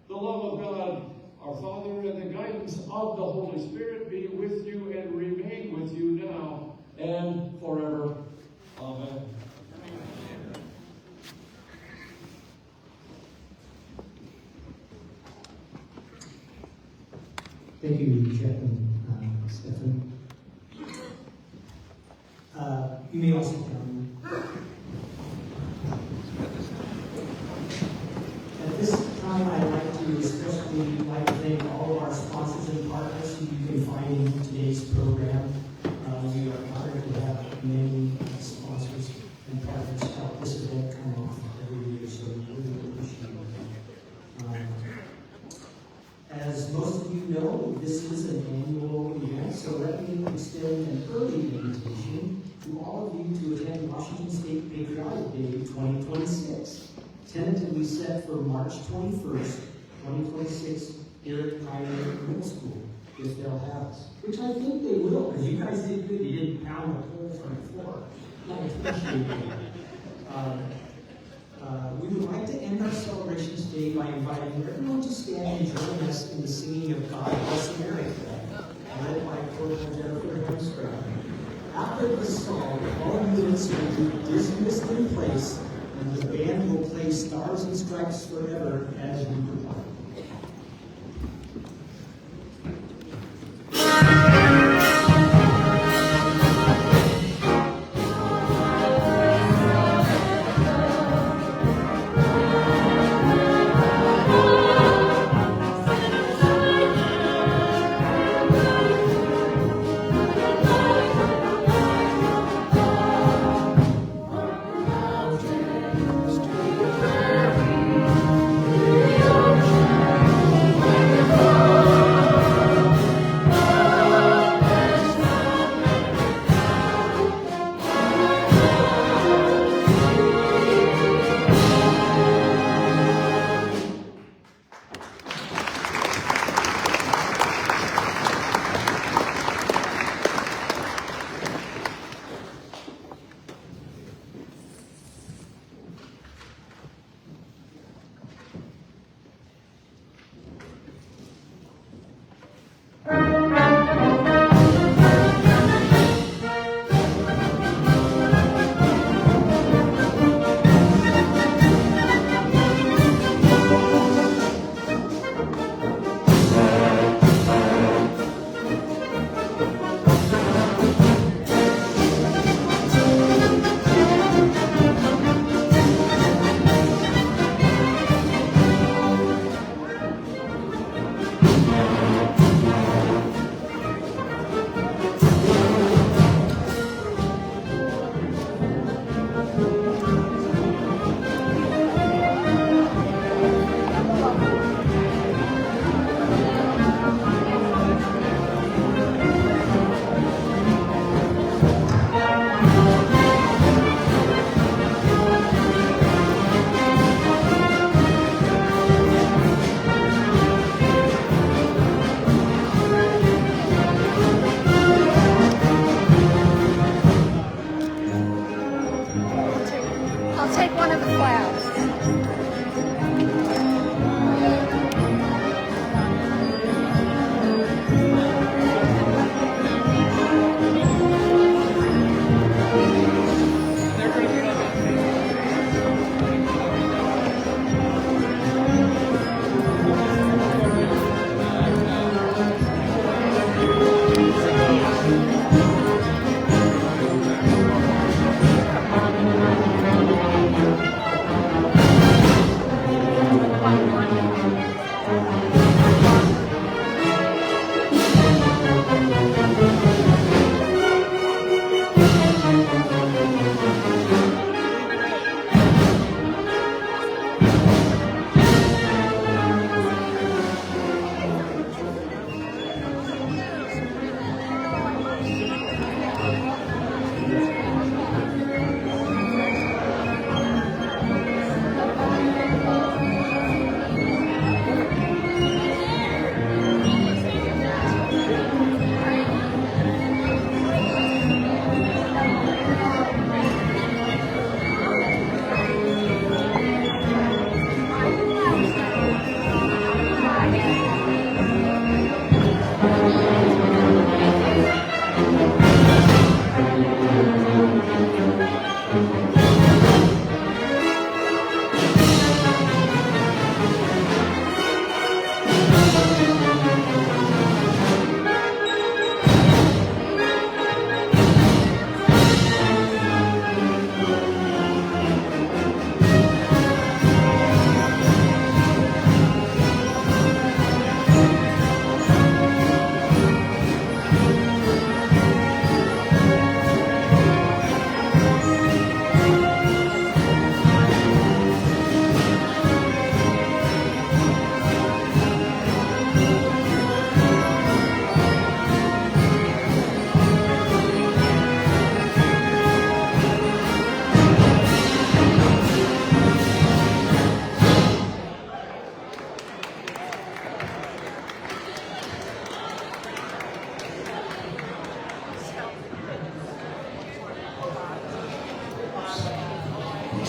the love of God, our Father, and the guidance of the Holy Spirit be with you and remain with you now and forever. Amen. Thank you, Chaplain Stephen. You may all sit down. At this time, I'd like to especially thank all of our sponsors and partners who you can find in today's program. We are honored to have many sponsors and partners help this event come off every year, so we really appreciate it. As most of you know, this is an annual event, so let me extend an early invitation to all of you to attend Washington State Patriotic Day 2026, tentatively set for March 21st, 2026, here at Pioneer Middle School, if they'll have us. Which I think they will, because you guys did good. You didn't pound the hole from the floor. I appreciate that. We would like to end our celebrations today by inviting everyone to stand and join us in the singing of God Bless America, led by Corporal Jennifer Hemscraft. After this song, all units will be dismissed in place, and the band will play Stars and Stripes Forever as we depart. Thank you.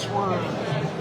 nice one.